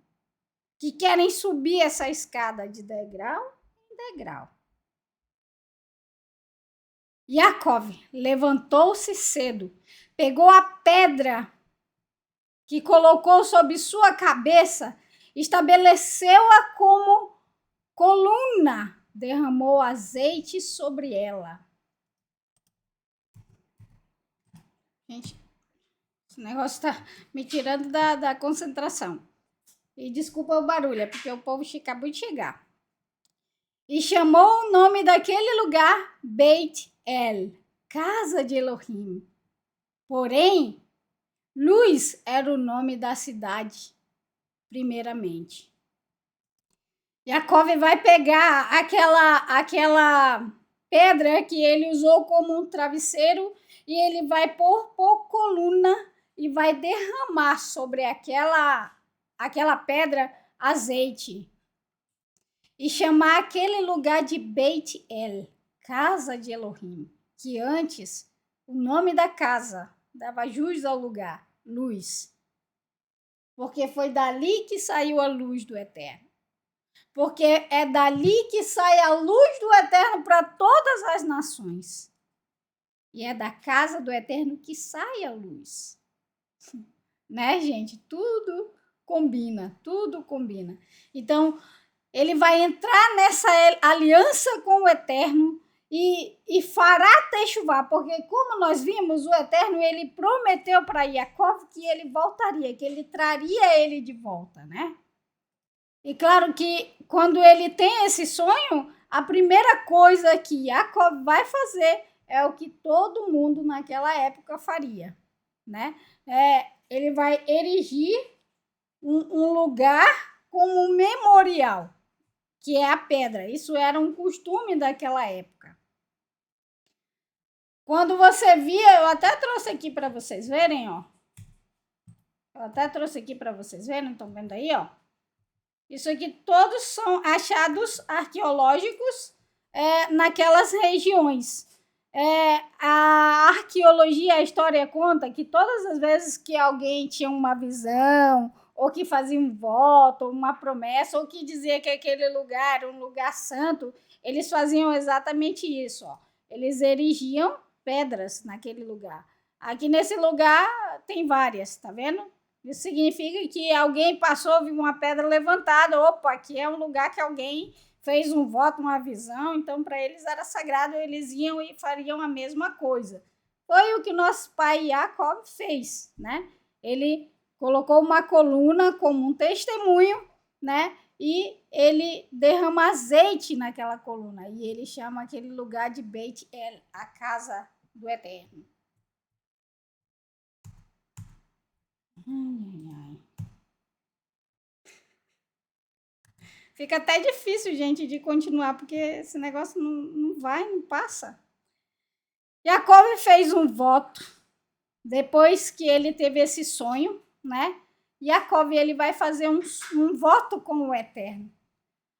que querem subir essa escada de degrau em degrau. Yaakov levantou-se cedo, pegou a pedra que colocou sobre sua cabeça, estabeleceu-a como coluna, derramou azeite sobre ela. Gente, esse negócio está me tirando da concentração. E desculpa o barulho, é porque o povo acabou de chegar. E chamou o nome daquele lugar Beit El, casa de Elohim. Porém, Luz era o nome da cidade, primeiramente. Yaakov vai pegar aquela pedra que ele usou como um travesseiro e ele vai pôr por coluna e vai derramar sobre aquela pedra azeite. E chamar aquele lugar de Beit El, casa de Elohim, que antes o nome da casa dava jus ao lugar, luz. Porque foi dali que saiu a luz do Eterno. Porque é dali que sai a luz do Eterno para todas as nações. E é da casa do Eterno que sai a luz. Né, gente? Tudo combina, tudo combina. Então, ele vai entrar nessa aliança com o Eterno e fará techuvá, porque como nós vimos, o Eterno, ele prometeu para Yaakov que ele voltaria, que ele traria ele de volta, né? E claro que quando ele tem esse sonho, a primeira coisa que Yaakov vai fazer é o que todo mundo naquela época faria, né? Ele vai erigir um lugar como um memorial, que é a pedra. Isso era um costume daquela época. Quando você via, eu até trouxe aqui para vocês verem, ó. Estão vendo aí, ó? Isso aqui todos são achados arqueológicos naquelas regiões. A arqueologia, a história conta que todas as vezes que alguém tinha uma visão, ou que fazia um voto, ou uma promessa, ou que dizia que aquele lugar era um lugar santo, eles faziam exatamente isso, ó. Eles erigiam pedras naquele lugar. Aqui nesse lugar tem várias, tá vendo? Isso significa que alguém passou, viu uma pedra levantada, opa, aqui é um lugar que alguém fez um voto, uma visão, então para eles era sagrado, eles iam e fariam a mesma coisa. Foi o que nosso pai Yaakov fez, né? Ele colocou uma coluna como um testemunho, né? E ele derrama azeite naquela coluna, e ele chama aquele lugar de Beit El, a casa do Eterno. Fica até difícil, gente, de continuar, porque esse negócio não vai, não passa. Yaakov fez um voto, depois que ele teve esse sonho, né? Yaakov, ele vai fazer um voto com o Eterno.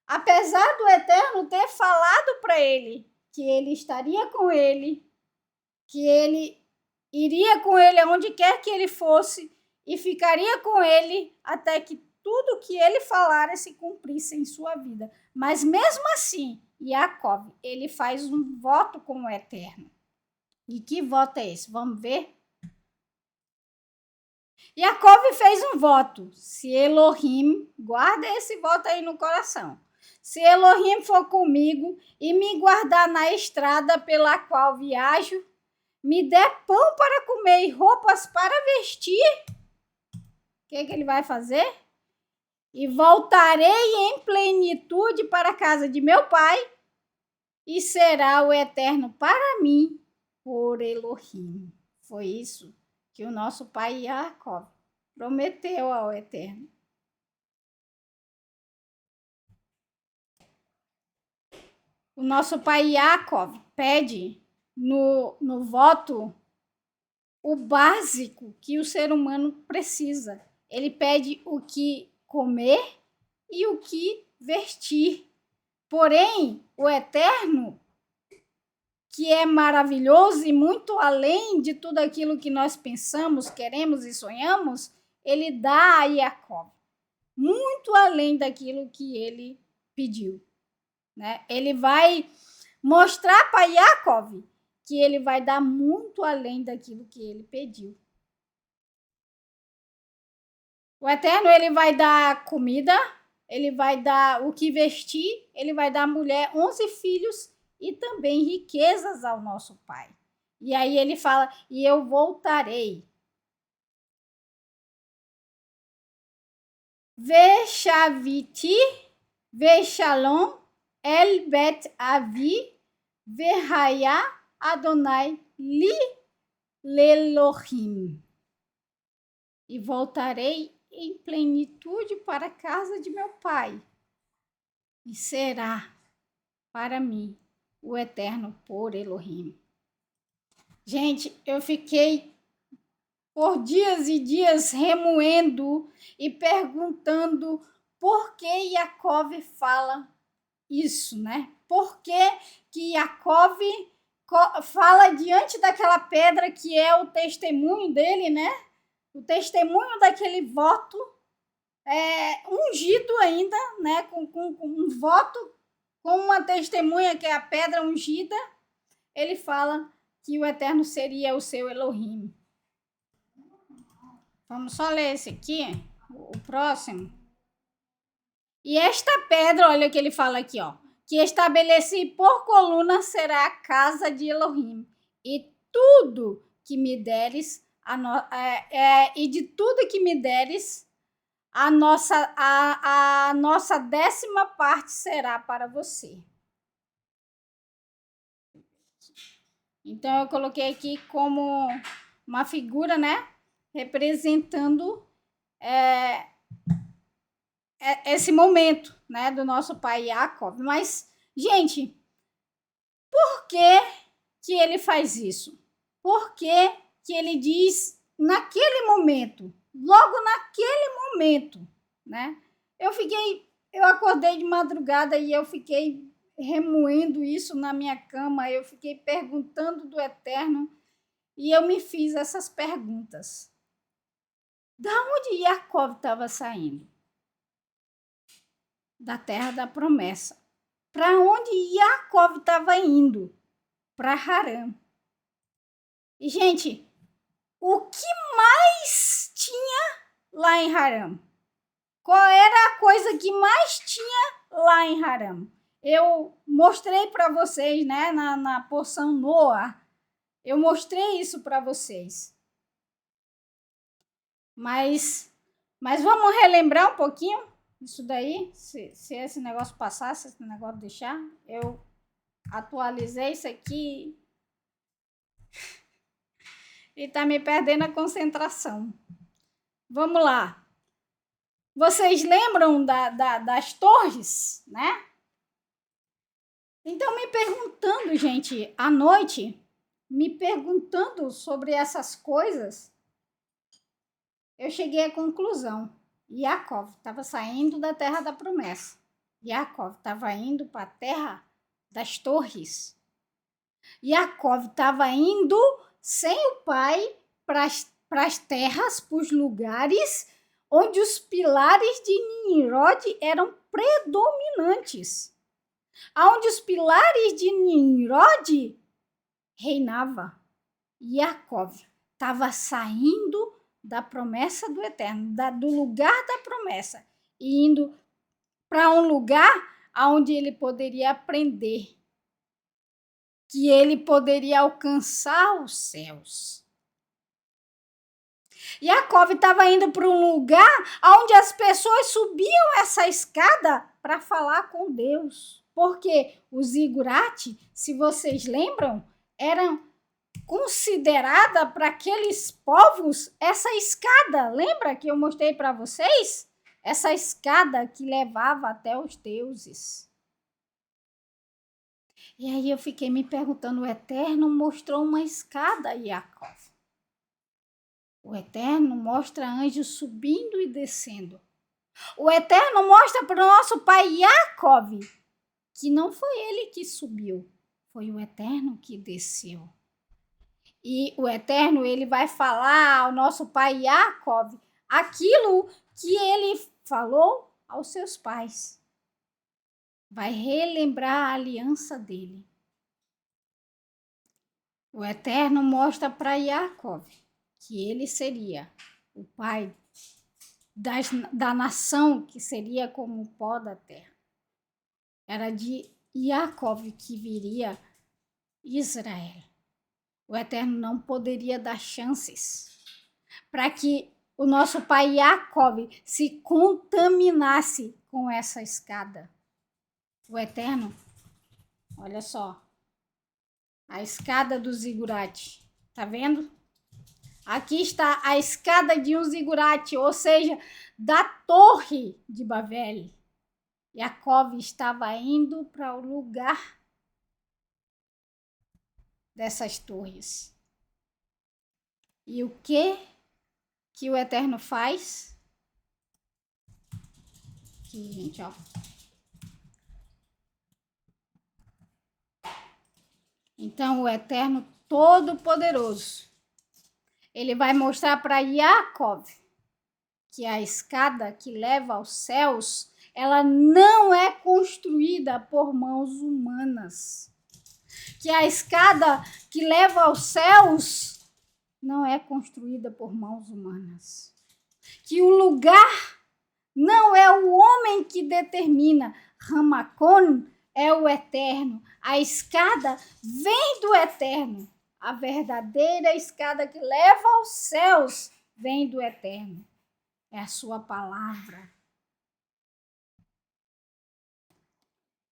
Apesar do Eterno ter falado para ele que ele estaria com ele, que ele iria com ele aonde quer que ele fosse e ficaria com ele até que tudo que ele falara se cumprisse em sua vida. Mas mesmo assim, Yaakov, ele faz um voto com o Eterno. E que voto é esse? Vamos ver? Yaakov fez um voto. Se Elohim, guarda esse voto aí no coração. Se Elohim for comigo e me guardar na estrada pela qual viajo, me der pão para comer e roupas para vestir, o que ele vai fazer? E voltarei em plenitude para a casa de meu pai, e será o Eterno para mim por Elohim. Foi isso que o nosso pai Yaakov prometeu ao Eterno. O nosso pai Yaakov pede no voto o básico que o ser humano precisa. Ele pede o que comer e o que vestir. Porém, o Eterno, que é maravilhoso e muito além de tudo aquilo que nós pensamos, queremos e sonhamos, ele dá a Jacó, muito além daquilo que ele pediu, né? Ele vai mostrar para Jacó que ele vai dar muito além daquilo que ele pediu. O Eterno, ele vai dar comida, ele vai dar o que vestir, ele vai dar à mulher 11 filhos e também riquezas ao nosso pai. E aí ele fala, e eu voltarei. Veshaviti, veshalom, el bet avi, verhaya Adonai li lelohim. E voltarei em plenitude para a casa de meu pai. E será para mim o eterno por Elohim. Gente, eu fiquei por dias e dias remoendo e perguntando por que Jacó fala isso, né? Por que Jacó fala diante daquela pedra que é o testemunho dele, né? O testemunho daquele voto ungido ainda, né? Com um voto, com uma testemunha que é a pedra ungida, ele fala que o Eterno seria o seu Elohim. Vamos só ler esse aqui, o próximo. E esta pedra, olha o que ele fala aqui, ó, que estabeleci por coluna será a casa de Elohim, e tudo que me deres, e de tudo que me deres, a nossa 10ª parte será para você. Então, eu coloquei aqui como uma figura, né, representando esse momento, né, do nosso pai Jacó. Mas, gente, por que ele faz isso? Por que ele diz naquele momento, logo naquele momento, né? Eu acordei de madrugada e eu fiquei remoendo isso na minha cama, eu fiquei perguntando do Eterno e eu me fiz essas perguntas. Da onde Jacó estava saindo? Da terra da promessa. Para onde Jacó estava indo? Para Harã. E, gente, o que mais tinha lá em Harã? Qual era a coisa que mais tinha lá em Harã? Eu mostrei para vocês, né, na porção Noa. Eu mostrei isso para vocês. Mas vamos relembrar um pouquinho isso daí, se esse negócio passar, se esse negócio deixar. Eu atualizei isso aqui e tá me perdendo a concentração. Vamos lá. Vocês lembram das torres, né? Então, me perguntando, gente, à noite, me perguntando sobre essas coisas, eu cheguei à conclusão. Jacó estava saindo da terra da promessa. Jacó estava indo para a terra das torres. Jacó estava indo sem o pai para as terras, para os lugares onde os pilares de Nimrod eram predominantes. Onde os pilares de Nimrod reinava. Jacó estava saindo da promessa do Eterno, do lugar da promessa, e indo para um lugar onde ele poderia aprender, que ele poderia alcançar os céus. Jacó estava indo para um lugar onde as pessoas subiam essa escada para falar com Deus. Porque os zigurate, se vocês lembram, eram considerada para aqueles povos essa escada. Lembra que eu mostrei para vocês? Essa escada que levava até os deuses. E aí eu fiquei me perguntando, o Eterno mostrou uma escada a Jacó. O Eterno mostra anjos subindo e descendo. O Eterno mostra para o nosso pai Jacó que não foi ele que subiu, foi o Eterno que desceu. E o Eterno, ele vai falar ao nosso pai Jacob aquilo que ele falou aos seus pais. Vai relembrar a aliança dele. O Eterno mostra para Jacob que ele seria o pai da nação que seria como o pó da terra. Era de Jacob que viria Israel. O Eterno não poderia dar chances para que o nosso pai Jacob se contaminasse com essa escada. O Eterno, olha só, a escada do zigurate, tá vendo? Aqui está a escada de um zigurate, ou seja, da torre de Babel. Jacob estava indo para o lugar dessas torres. E o que o Eterno faz? Aqui, gente, ó. Então, o Eterno Todo-Poderoso, ele vai mostrar para Jacob que a escada que leva aos céus, ela não é construída por mãos humanas. Que a escada que leva aos céus não é construída por mãos humanas. Que o lugar não é o homem que determina. Ramacon é o Eterno. A escada vem do Eterno. A verdadeira escada que leva aos céus vem do Eterno. É a sua palavra.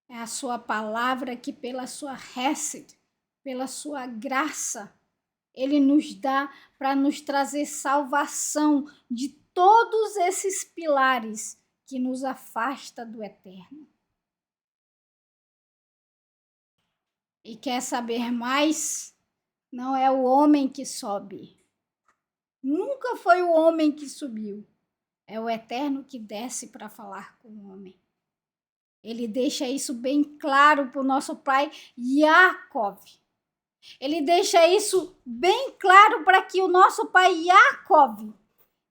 É a sua palavra que pela sua hesed, pela sua graça, ele nos dá para nos trazer salvação de todos esses pilares que nos afasta do Eterno. E quer saber mais? Não é o homem que sobe. Nunca foi o homem que subiu. É o Eterno que desce para falar com o homem. Ele deixa isso bem claro para o nosso pai Jacob. Ele deixa isso bem claro para que o nosso pai Jacob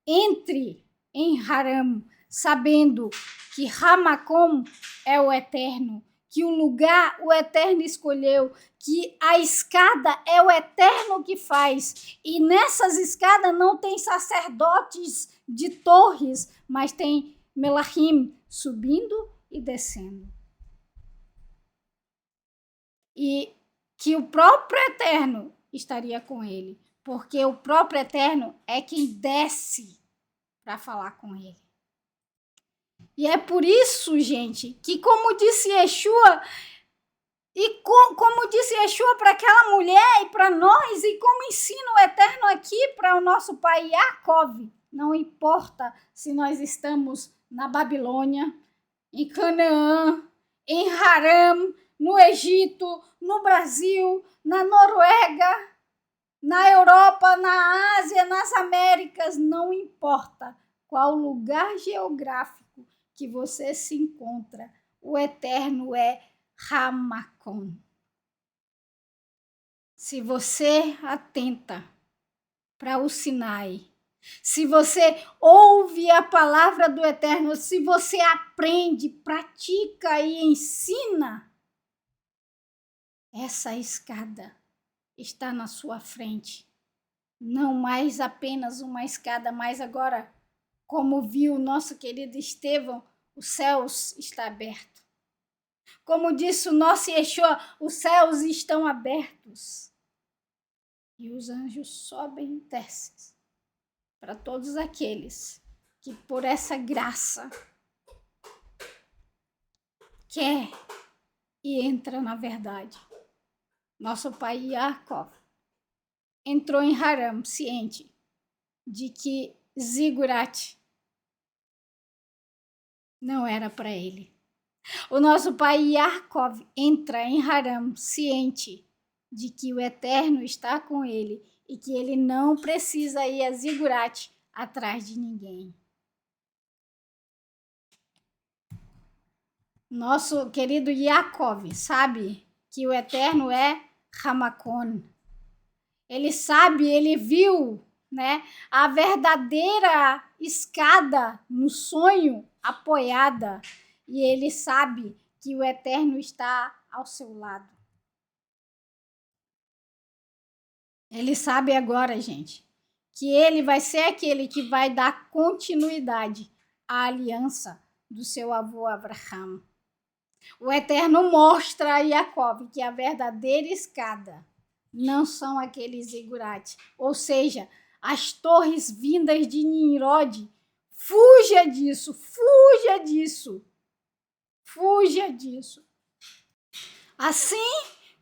entre em Haram, sabendo que Ramacom é o Eterno, que o lugar o Eterno escolheu, que a escada é o Eterno que faz. E nessas escadas não tem sacerdotes de torres, mas tem Melachim subindo e descendo. E que o próprio Eterno estaria com ele, porque o próprio Eterno é quem desce para falar com ele. E é por isso, gente, que como disse Yeshua, como disse Yeshua para aquela mulher e para nós, e como ensina o Eterno aqui para o nosso pai Jacob, não importa se nós estamos na Babilônia, em Canaã, em Haram, no Egito, no Brasil, na Noruega, na Europa, na Ásia, nas Américas, não importa qual lugar geográfico que você se encontra, o Eterno é Ramacon. Se você atenta para o Sinai, se você ouve a palavra do Eterno, se você aprende, pratica e ensina, essa escada está na sua frente. Não mais apenas uma escada, mas agora, como viu o nosso querido Estevão, os céus estão abertos. Como disse o nosso Yeshua, os céus estão abertos. E os anjos sobem e descem para todos aqueles que por essa graça quer e entra na verdade. Nosso pai Jacob entrou em Haram ciente de que Zigurat não era para ele. O nosso pai Jacob entra em Haram ciente de que o Eterno está com ele e que ele não precisa ir a Zigurat atrás de ninguém. Nosso querido Yaakov sabe que o Eterno é Ramakon. Ele sabe, ele viu, né, a verdadeira escada no sonho apoiada. E ele sabe que o Eterno está ao seu lado. Ele sabe agora, gente, que ele vai ser aquele que vai dar continuidade à aliança do seu avô Abraham. O Eterno mostra a Jacob que a verdadeira escada não são aqueles zigurates, ou seja, as torres vindas de Nimrod. Fuja disso, fuja disso, fuja disso. Assim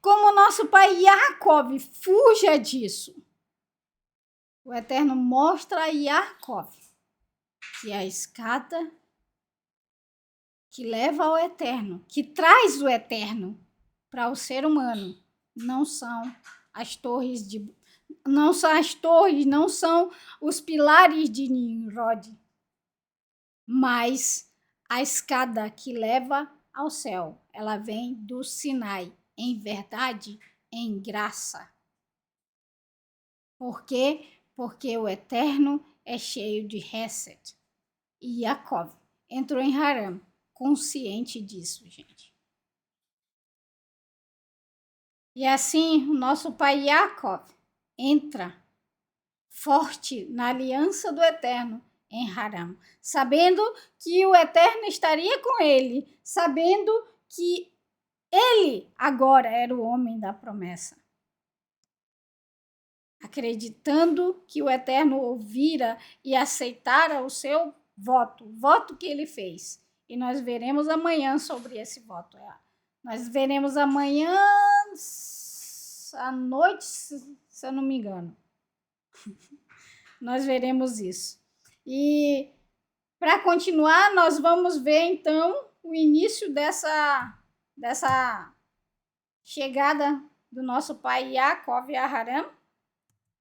como nosso pai Jacob, fuja disso. O Eterno mostra a Jacob que a escada que leva ao Eterno, que traz o Eterno para o ser humano, não são as torres não são os pilares de Nimrod, mas a escada que leva ao céu, ela vem do Sinai, em verdade, em graça. Por quê? Porque o Eterno é cheio de Hesed. E Jacob entrou em Haram, consciente disso, gente. E assim, o nosso pai Jacob entra forte na aliança do Eterno em Haram, sabendo que o Eterno estaria com ele, sabendo que ele agora era o homem da promessa. Acreditando que o Eterno ouvira e aceitara o seu voto, o voto que ele fez. E nós veremos amanhã sobre esse voto. Nós veremos amanhã à noite, se eu não me engano. Nós veremos isso. E para continuar, nós vamos ver então o início dessa chegada do nosso pai Jacob a Haram,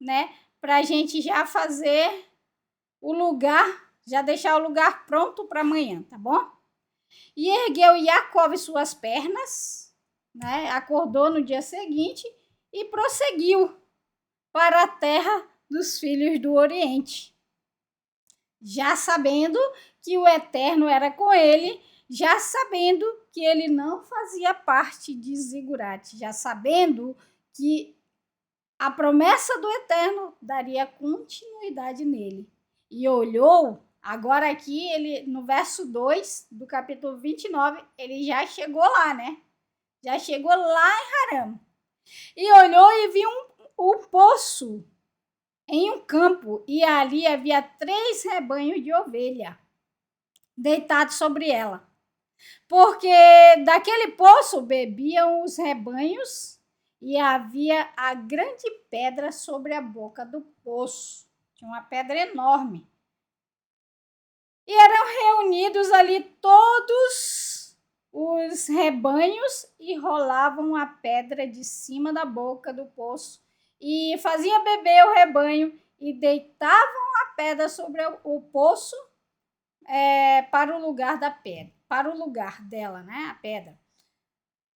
né? Para a gente já fazer o lugar, já deixar o lugar pronto para amanhã, tá bom? E ergueu Jacob suas pernas, né? Acordou no dia seguinte e prosseguiu para a terra dos filhos do Oriente. Já sabendo que o Eterno era com ele, já sabendo que ele não fazia parte de Zigurate, já sabendo que a promessa do Eterno daria continuidade nele. E olhou, agora aqui, ele no verso 2 do capítulo 29, ele já chegou lá, né? Já chegou lá em Haram. E olhou e viu um poço em um campo, e ali havia 3 rebanhos de ovelha deitados sobre ela. Porque daquele poço bebiam os rebanhos e havia a grande pedra sobre a boca do poço. Tinha uma pedra enorme. E eram reunidos ali todos os rebanhos e rolavam a pedra de cima da boca do poço e faziam beber o rebanho e deitavam a pedra sobre o poço para o lugar da pedra, para o lugar dela, né, a pedra.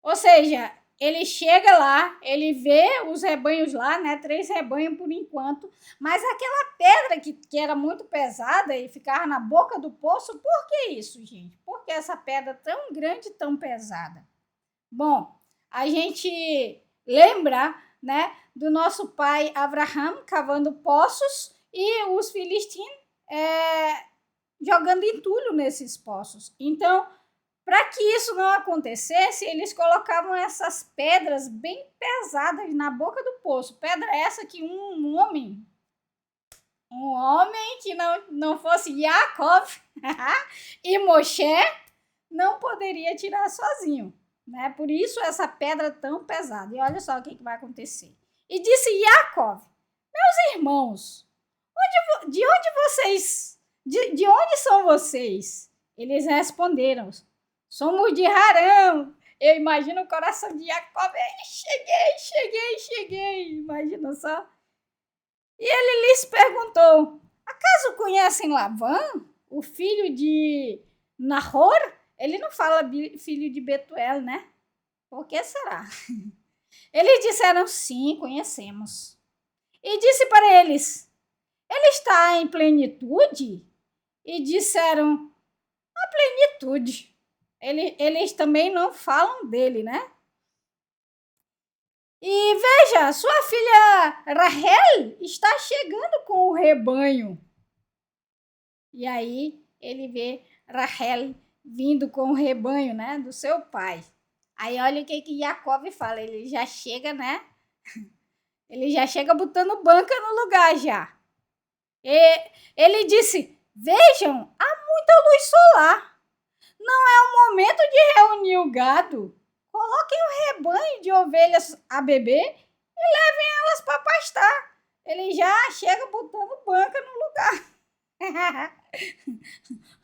Ou seja, ele chega lá, ele vê os rebanhos lá, né, 3 rebanhos por enquanto, mas aquela pedra que era muito pesada e ficava na boca do poço, por que isso, gente? Por que essa pedra tão grande, tão pesada? Bom, a gente lembra, né, do nosso pai Abraham cavando poços e os filisteus jogando entulho nesses poços. Então, para que isso não acontecesse, eles colocavam essas pedras bem pesadas na boca do poço. Pedra essa que um homem que não fosse Jacob e Moshe não poderia tirar sozinho, né? Por isso essa pedra tão pesada. E olha só o que vai acontecer. E disse Jacob: meus irmãos, de onde são vocês? Eles responderam: somos de Haram. Eu imagino o coração de Jacob. Cheguei. Imagina só. E ele lhes perguntou: acaso conhecem Labã, o filho de Nahor? Ele não fala filho de Betuel, né? Por que será? Eles disseram sim, conhecemos. E disse para eles, ele está em plenitude? E disseram, a plenitude. Eles também não falam dele, né? E veja, sua filha Rahel está chegando com o rebanho. E aí ele vê Rahel vindo com o rebanho, né, do seu pai. Aí olha o que Jacob fala, ele já chega, né? Ele já chega botando banca no lugar já. E ele disse, vejam, há muita luz solar. Não é o momento de reunir o gado. Coloquem um rebanho de ovelhas a beber e levem elas para pastar. Ele já chega botando banca no lugar.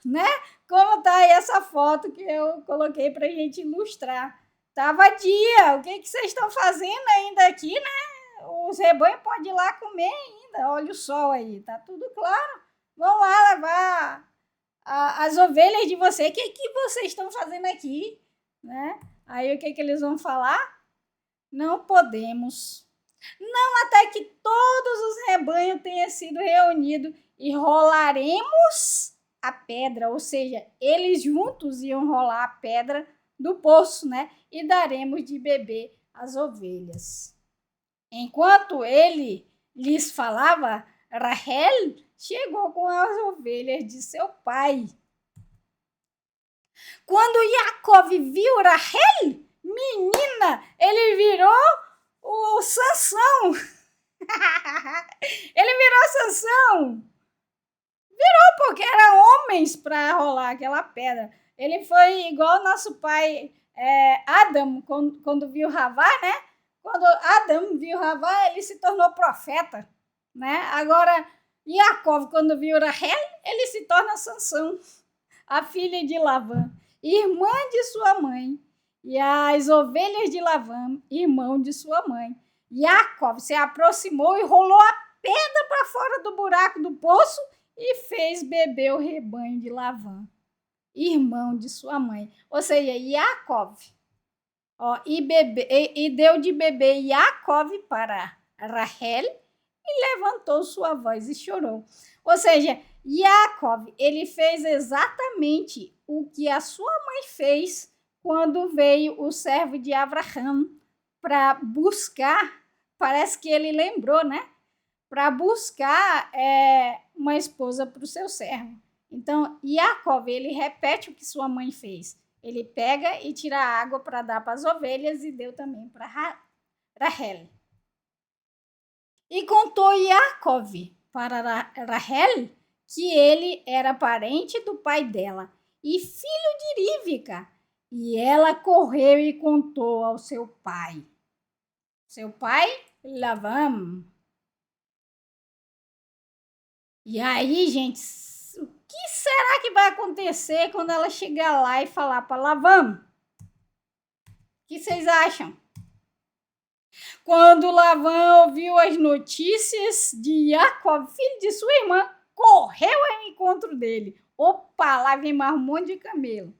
Né? Como tá aí essa foto que eu coloquei pra gente ilustrar. Tava dia, o que vocês estão fazendo ainda aqui, né? Os rebanhos podem ir lá comer ainda, olha o sol aí, tá tudo claro. Vão lá levar as ovelhas de vocês, o que vocês estão fazendo aqui? Né? Aí o que eles vão falar? Não podemos. Não até que todos os rebanhos tenham sido reunidos e rolaremos a pedra, ou seja, eles juntos iam rolar a pedra do poço, né? E daremos de beber às ovelhas. Enquanto ele lhes falava, Rahel chegou com as ovelhas de seu pai. Quando Jacob viu Rahel, menina, ele virou o Sansão. Ele virou Sansão. Virou porque eram homens para rolar aquela pedra. Ele foi igual nosso pai Adam, quando viu Ravá, né? Quando Adam viu Ravá, ele se tornou profeta, né? Agora, Jacob, quando viu Rahel, ele se torna Sansão, a filha de Lavã, irmã de sua mãe, e as ovelhas de Lavã, irmão de sua mãe. Jacob se aproximou e rolou a pedra para fora do buraco do poço e fez beber o rebanho de Lavã, irmão de sua mãe. Ou seja, Jacob, e deu de beber Jacob para Rahel e levantou sua voz e chorou. Ou seja, Jacob, ele fez exatamente o que a sua mãe fez quando veio o servo de Abraão para buscar, parece que ele lembrou, né? Para buscar uma esposa para o seu servo. Então, Jacob, ele repete o que sua mãe fez. Ele pega e tira a água para dar para as ovelhas e deu também para Rahel. E contou Jacob para Rahel que ele era parente do pai dela e filho de Rívica. E ela correu e contou ao seu pai. Seu pai, Lavã. E aí, gente, o que será que vai acontecer quando ela chegar lá e falar para Lavã? O que vocês acham? Quando Lavã ouviu as notícias de Jacob, filho de sua irmã, correu ao encontro dele. Opa, lá vem mais um monte de camelo.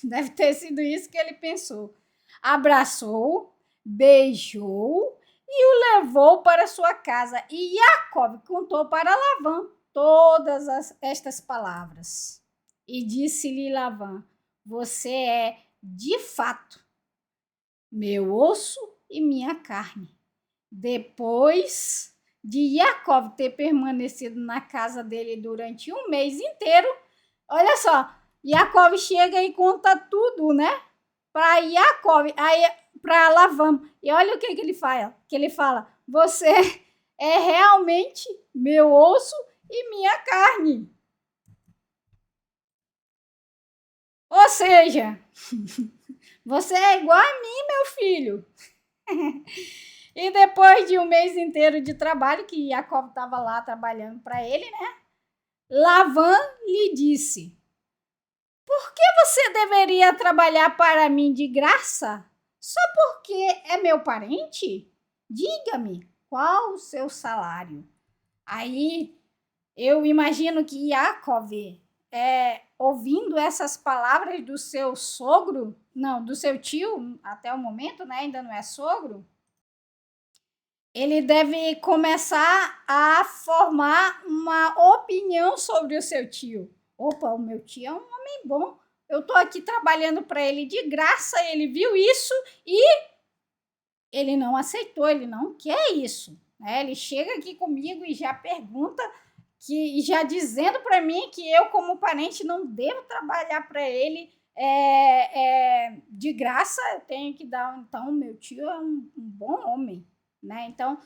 Deve ter sido isso que ele pensou. Abraçou, beijou e o levou para sua casa. E Jacob contou para Lavã todas estas palavras. E disse-lhe Lavã, você é, de fato, meu osso e minha carne. Depois de Jacob ter permanecido na casa dele durante um mês inteiro, olha só, Jacob chega e conta tudo, né? Para Jacob, aí para Lavã. E olha o que ele fala. Que ele fala: você é realmente meu osso e minha carne. Ou seja, você é igual a mim, meu filho. E depois de um mês inteiro de trabalho, que Jacob estava lá trabalhando para ele, né? Lavã lhe disse: por que você deveria trabalhar para mim de graça? Só porque é meu parente? Diga-me, qual o seu salário? Aí eu imagino que Jacob ouvindo essas palavras do seu sogro, não, do seu tio, até o momento, né, ainda não é sogro, ele deve começar a formar uma opinião sobre o seu tio. Opa, o meu tio é um homem bom, eu estou aqui trabalhando para ele de graça, ele viu isso e ele não aceitou, ele não quer isso. Né? Ele chega aqui comigo e já pergunta, já dizendo para mim que eu, como parente, não devo trabalhar para ele de graça, eu tenho que dar. Então, meu tio é um bom homem. Né? Então,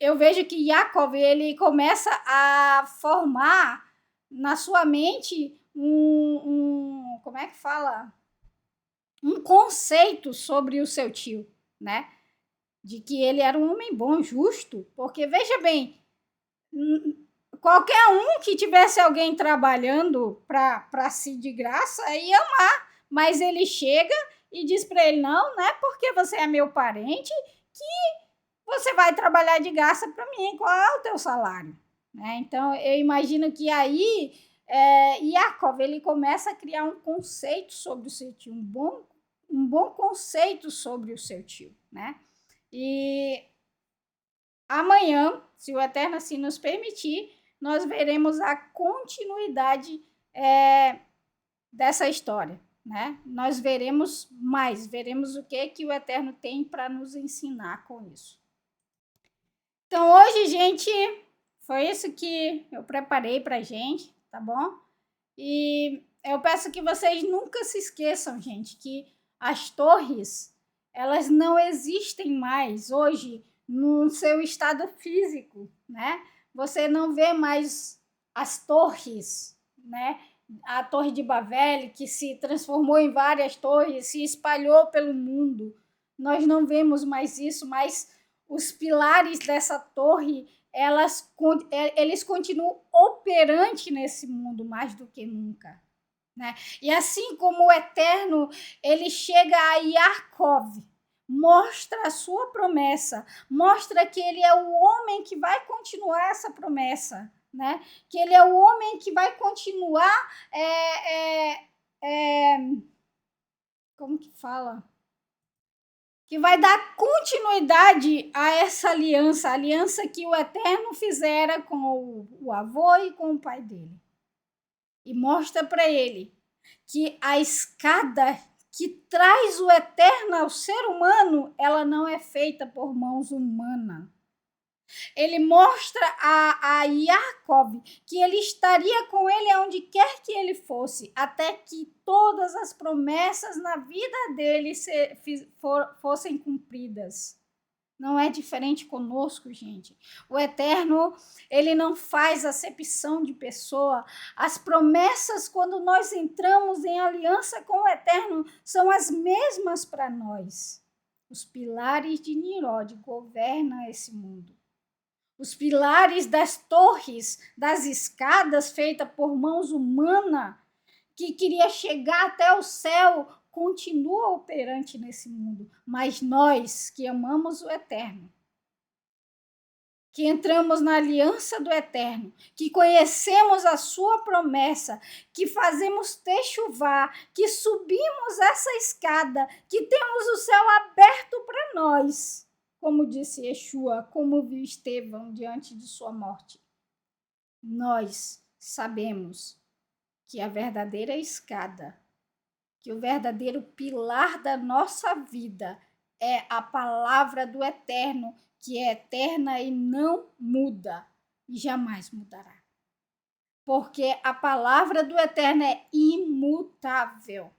eu vejo que Yaakov, ele começa a formar na sua mente como é que fala? Um conceito sobre o seu tio, né? De que ele era um homem bom, justo, porque, veja bem, qualquer um que tivesse alguém trabalhando para si de graça ia amar, mas ele chega e diz para ele, não é porque você é meu parente que você vai trabalhar de graça para mim, qual é o teu salário? Né? Então, eu imagino que aí Yaakov, ele começa a criar um conceito sobre o seu tio, um bom conceito sobre o seu tio, né? E amanhã, se o Eterno assim nos permitir, nós veremos a continuidade dessa história, né? Nós veremos mais, veremos o que o Eterno tem para nos ensinar com isso. Então, hoje, gente, foi isso que eu preparei para gente, tá bom? E eu peço que vocês nunca se esqueçam, gente, que as torres, elas não existem mais hoje no seu estado físico, né? Você não vê mais as torres, né? A Torre de Babel, que se transformou em várias torres, se espalhou pelo mundo. Nós não vemos mais isso, mas os pilares dessa torre, eles continuam operantes nesse mundo mais do que nunca. Né? E assim como o Eterno, ele chega a Yaakov, mostra a sua promessa, mostra que ele é o homem que vai continuar essa promessa, né? Que ele é o homem que vai continuar como que fala? Que vai dar continuidade a essa aliança, a aliança que o Eterno fizera com o avô e com o pai dele. E mostra para ele que a escada que traz o Eterno ao ser humano, ela não é feita por mãos humanas. Ele mostra a Yaakov que ele estaria com ele aonde quer que ele fosse, até que todas as promessas na vida dele fossem cumpridas. Não é diferente conosco, gente. O Eterno, ele não faz acepção de pessoa. As promessas, quando nós entramos em aliança com o Eterno, são as mesmas para nós. Os pilares de Nimrod governam esse mundo. Os pilares das torres, das escadas feitas por mãos humanas, que queria chegar até o céu, continua operante nesse mundo. Mas nós que amamos o Eterno, que entramos na aliança do Eterno, que conhecemos a sua promessa, que fazemos techuvar, que subimos essa escada, que temos o céu aberto para nós, como disse Yeshua, como viu Estevão diante de sua morte. Nós sabemos que a verdadeira escada, que o verdadeiro pilar da nossa vida é a palavra do Eterno, que é eterna e não muda e jamais mudará. Porque a palavra do Eterno é imutável.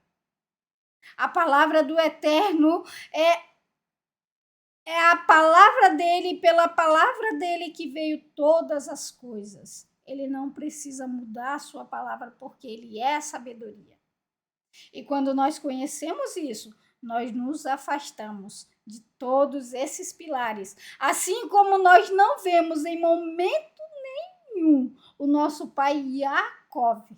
A palavra do Eterno é a palavra dele, pela palavra dele que veio todas as coisas. Ele não precisa mudar a sua palavra porque ele é a sabedoria. E quando nós conhecemos isso, nós nos afastamos de todos esses pilares. Assim como nós não vemos em momento nenhum o nosso pai Yaakov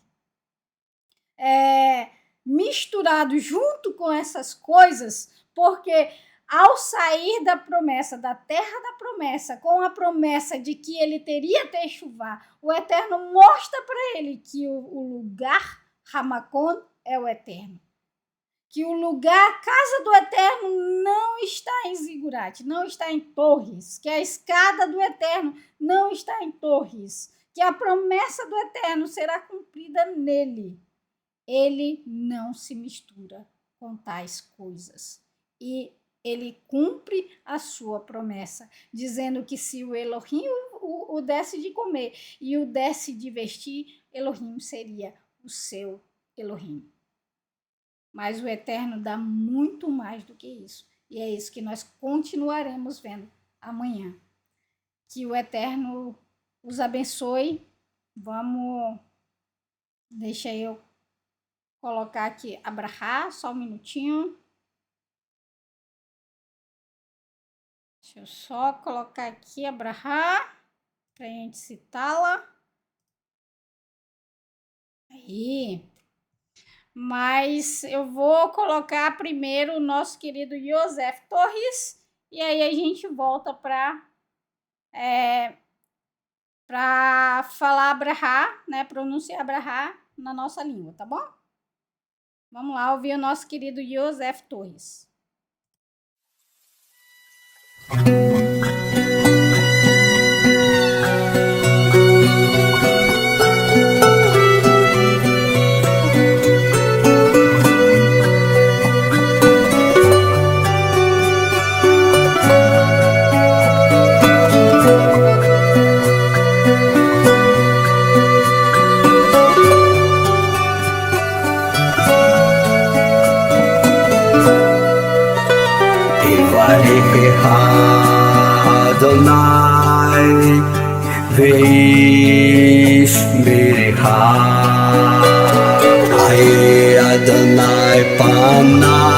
misturado junto com essas coisas, porque ao sair da promessa, da terra da promessa, com a promessa de que ele teria techuvá, o Eterno mostra para ele que o lugar Hamacon é o Eterno. Que o lugar, a casa do Eterno, não está em Zigurate, não está em Torres, que a escada do Eterno não está em Torres, que a promessa do Eterno será cumprida nele. Ele não se mistura com tais coisas. E ele cumpre a sua promessa, dizendo que se o Elohim o desse de comer e o desse de vestir, Elohim seria o seu Elohim. Mas o Eterno dá muito mais do que isso. E é isso que nós continuaremos vendo amanhã. Que o Eterno os abençoe. Vamos... Deixa eu colocar aqui Abrahá, só um minutinho. Deixa eu só colocar aqui Abrahá, para a gente citá-la. Aí. Mas eu vou colocar primeiro o nosso querido Yosef Torres, e aí a gente volta para falar Abrahá, né, pronunciar Abrahá na nossa língua, tá bom? Vamos lá ouvir o nosso querido Yosef Torres. Adonai veis miricha Hai Adonai panav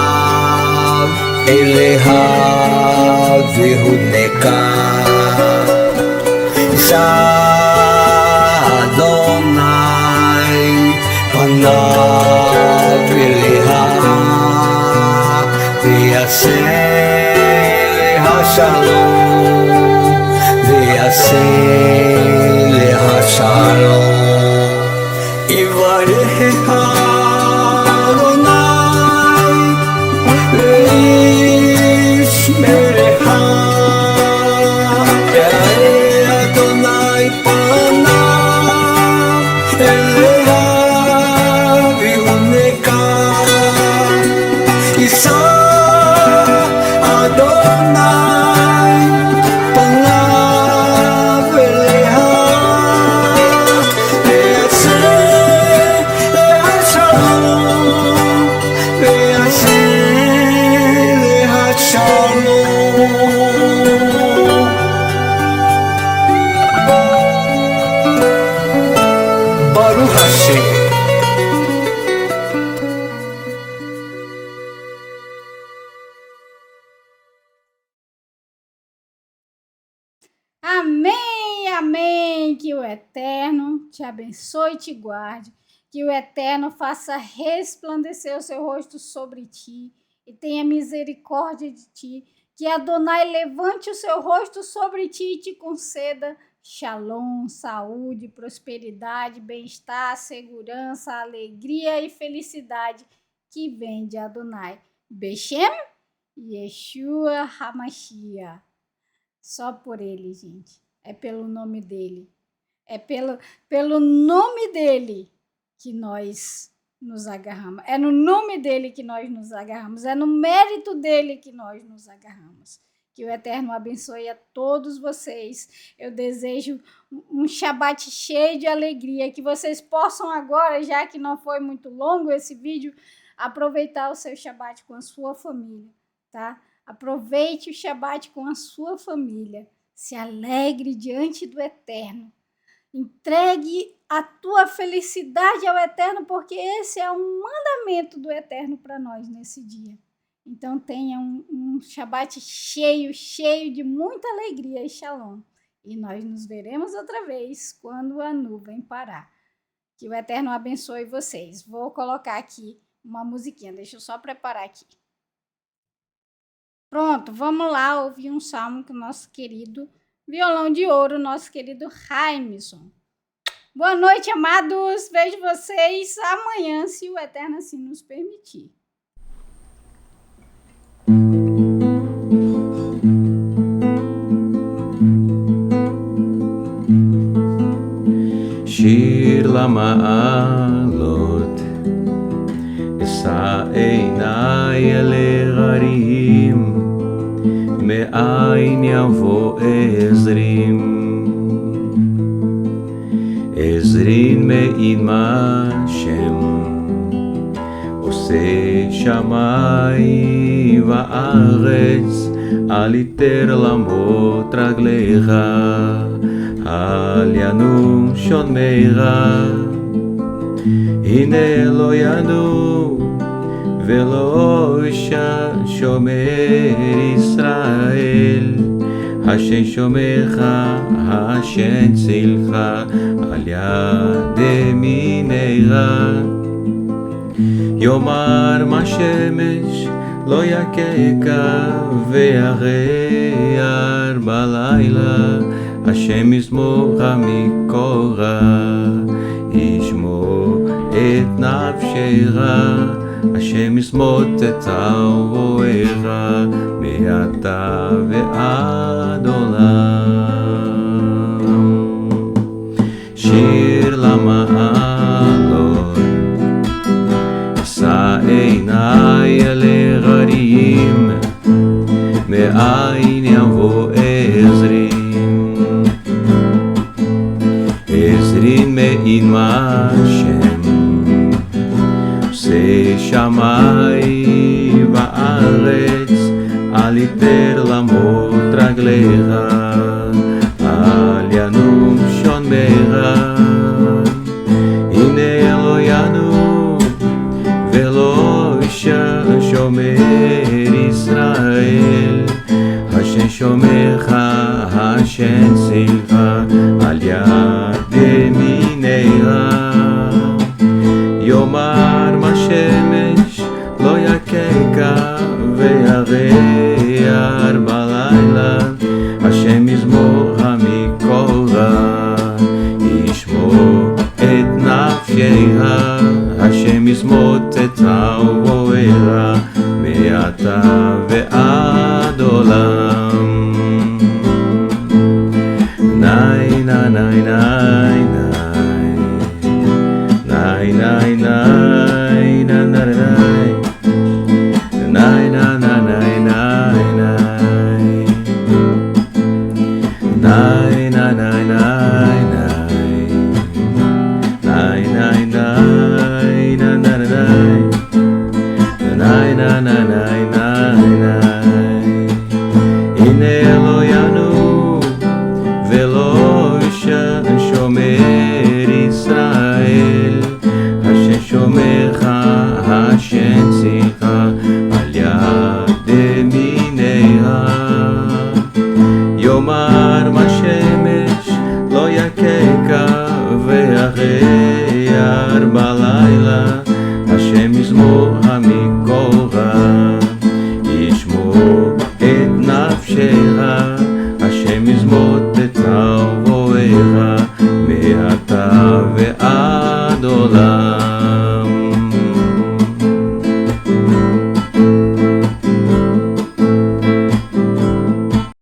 eleha vihuneka Adonai panav eleha v'yaseh Shalom, v'yaseh leha shalom. Yivarecha Adonai v'yishmerecha. Ya'eh Adonai panav eleha v'yihuneka. Yisa Adonai panav eleha v'yaseh leha shalom v'yaseh leha shalom. Baruch Hashem. Amém, amém, que o Eterno te abençoe e te guarde, que o Eterno faça resplandecer o seu rosto sobre ti e tenha misericórdia de ti, que Adonai levante o seu rosto sobre ti e te conceda shalom, saúde, prosperidade, bem-estar, segurança, alegria e felicidade que vem de Adonai. Beshem Yeshua HaMashiach. Só por ele, gente. É pelo nome dele. É pelo nome dele que nós nos agarramos. É no nome dele que nós nos agarramos. É no mérito dele que nós nos agarramos. Que o Eterno abençoe a todos vocês. Eu desejo um Shabat cheio de alegria. Que vocês possam agora, já que não foi muito longo esse vídeo, aproveitar o seu Shabat com a sua família, tá? Aproveite o Shabat com a sua família. Se alegre diante do Eterno. Entregue a tua felicidade ao Eterno, porque esse é um mandamento do Eterno para nós nesse dia. Então tenha um Shabat cheio de muita alegria e shalom. E nós nos veremos outra vez quando a nuvem parar. Que o Eterno abençoe vocês. Vou colocar aqui uma musiquinha. Deixa eu só preparar aqui. Pronto, vamos lá ouvir um salmo que o nosso querido violão de ouro, nosso querido Jaimson. Boa noite, amados. Vejo vocês amanhã, se o Eterno assim nos permitir. שיר למעלות, אשא עיניי אל ההרים, מאין יבוא עזרין מעימה שם, עושה שמיים וארץ, אל יתר למות רגליך, אל ינום שומריך. הנה לא ינום ולא שומר ישראל, השם שומרך, השם צילך, על יד ימינך. יאמר מה שמש לא יככה, וירר בלילה, השם ישמורך מקורח, ישמור את נפשך, השם ישמוט את אוהביך, מעתה ועד עולם. שיר למעלות, אשא עיניי אל ההרים, מאין יבוא עזרין מעימה שם, עושה שמיים וארץ, אל יתר למות רגליך, אל ינום שומריך. הנה לא ינום ולא שומר ישראל, השם שומרך, השם צילך, על יד ימינך. יאמר מה שמש לא יככה, וירר בלילה, השם ישמורך מקורח, ישמור את נפשך, השם ישמוט את אוהביך, מעתה ועד עולם. ניי ניי ניי ניי ניי ניי ניי ניי ניי הנה לא ינום ולא שומר ישראל, השם שומרך, השם צילך, על יד ימינך. יאמר מה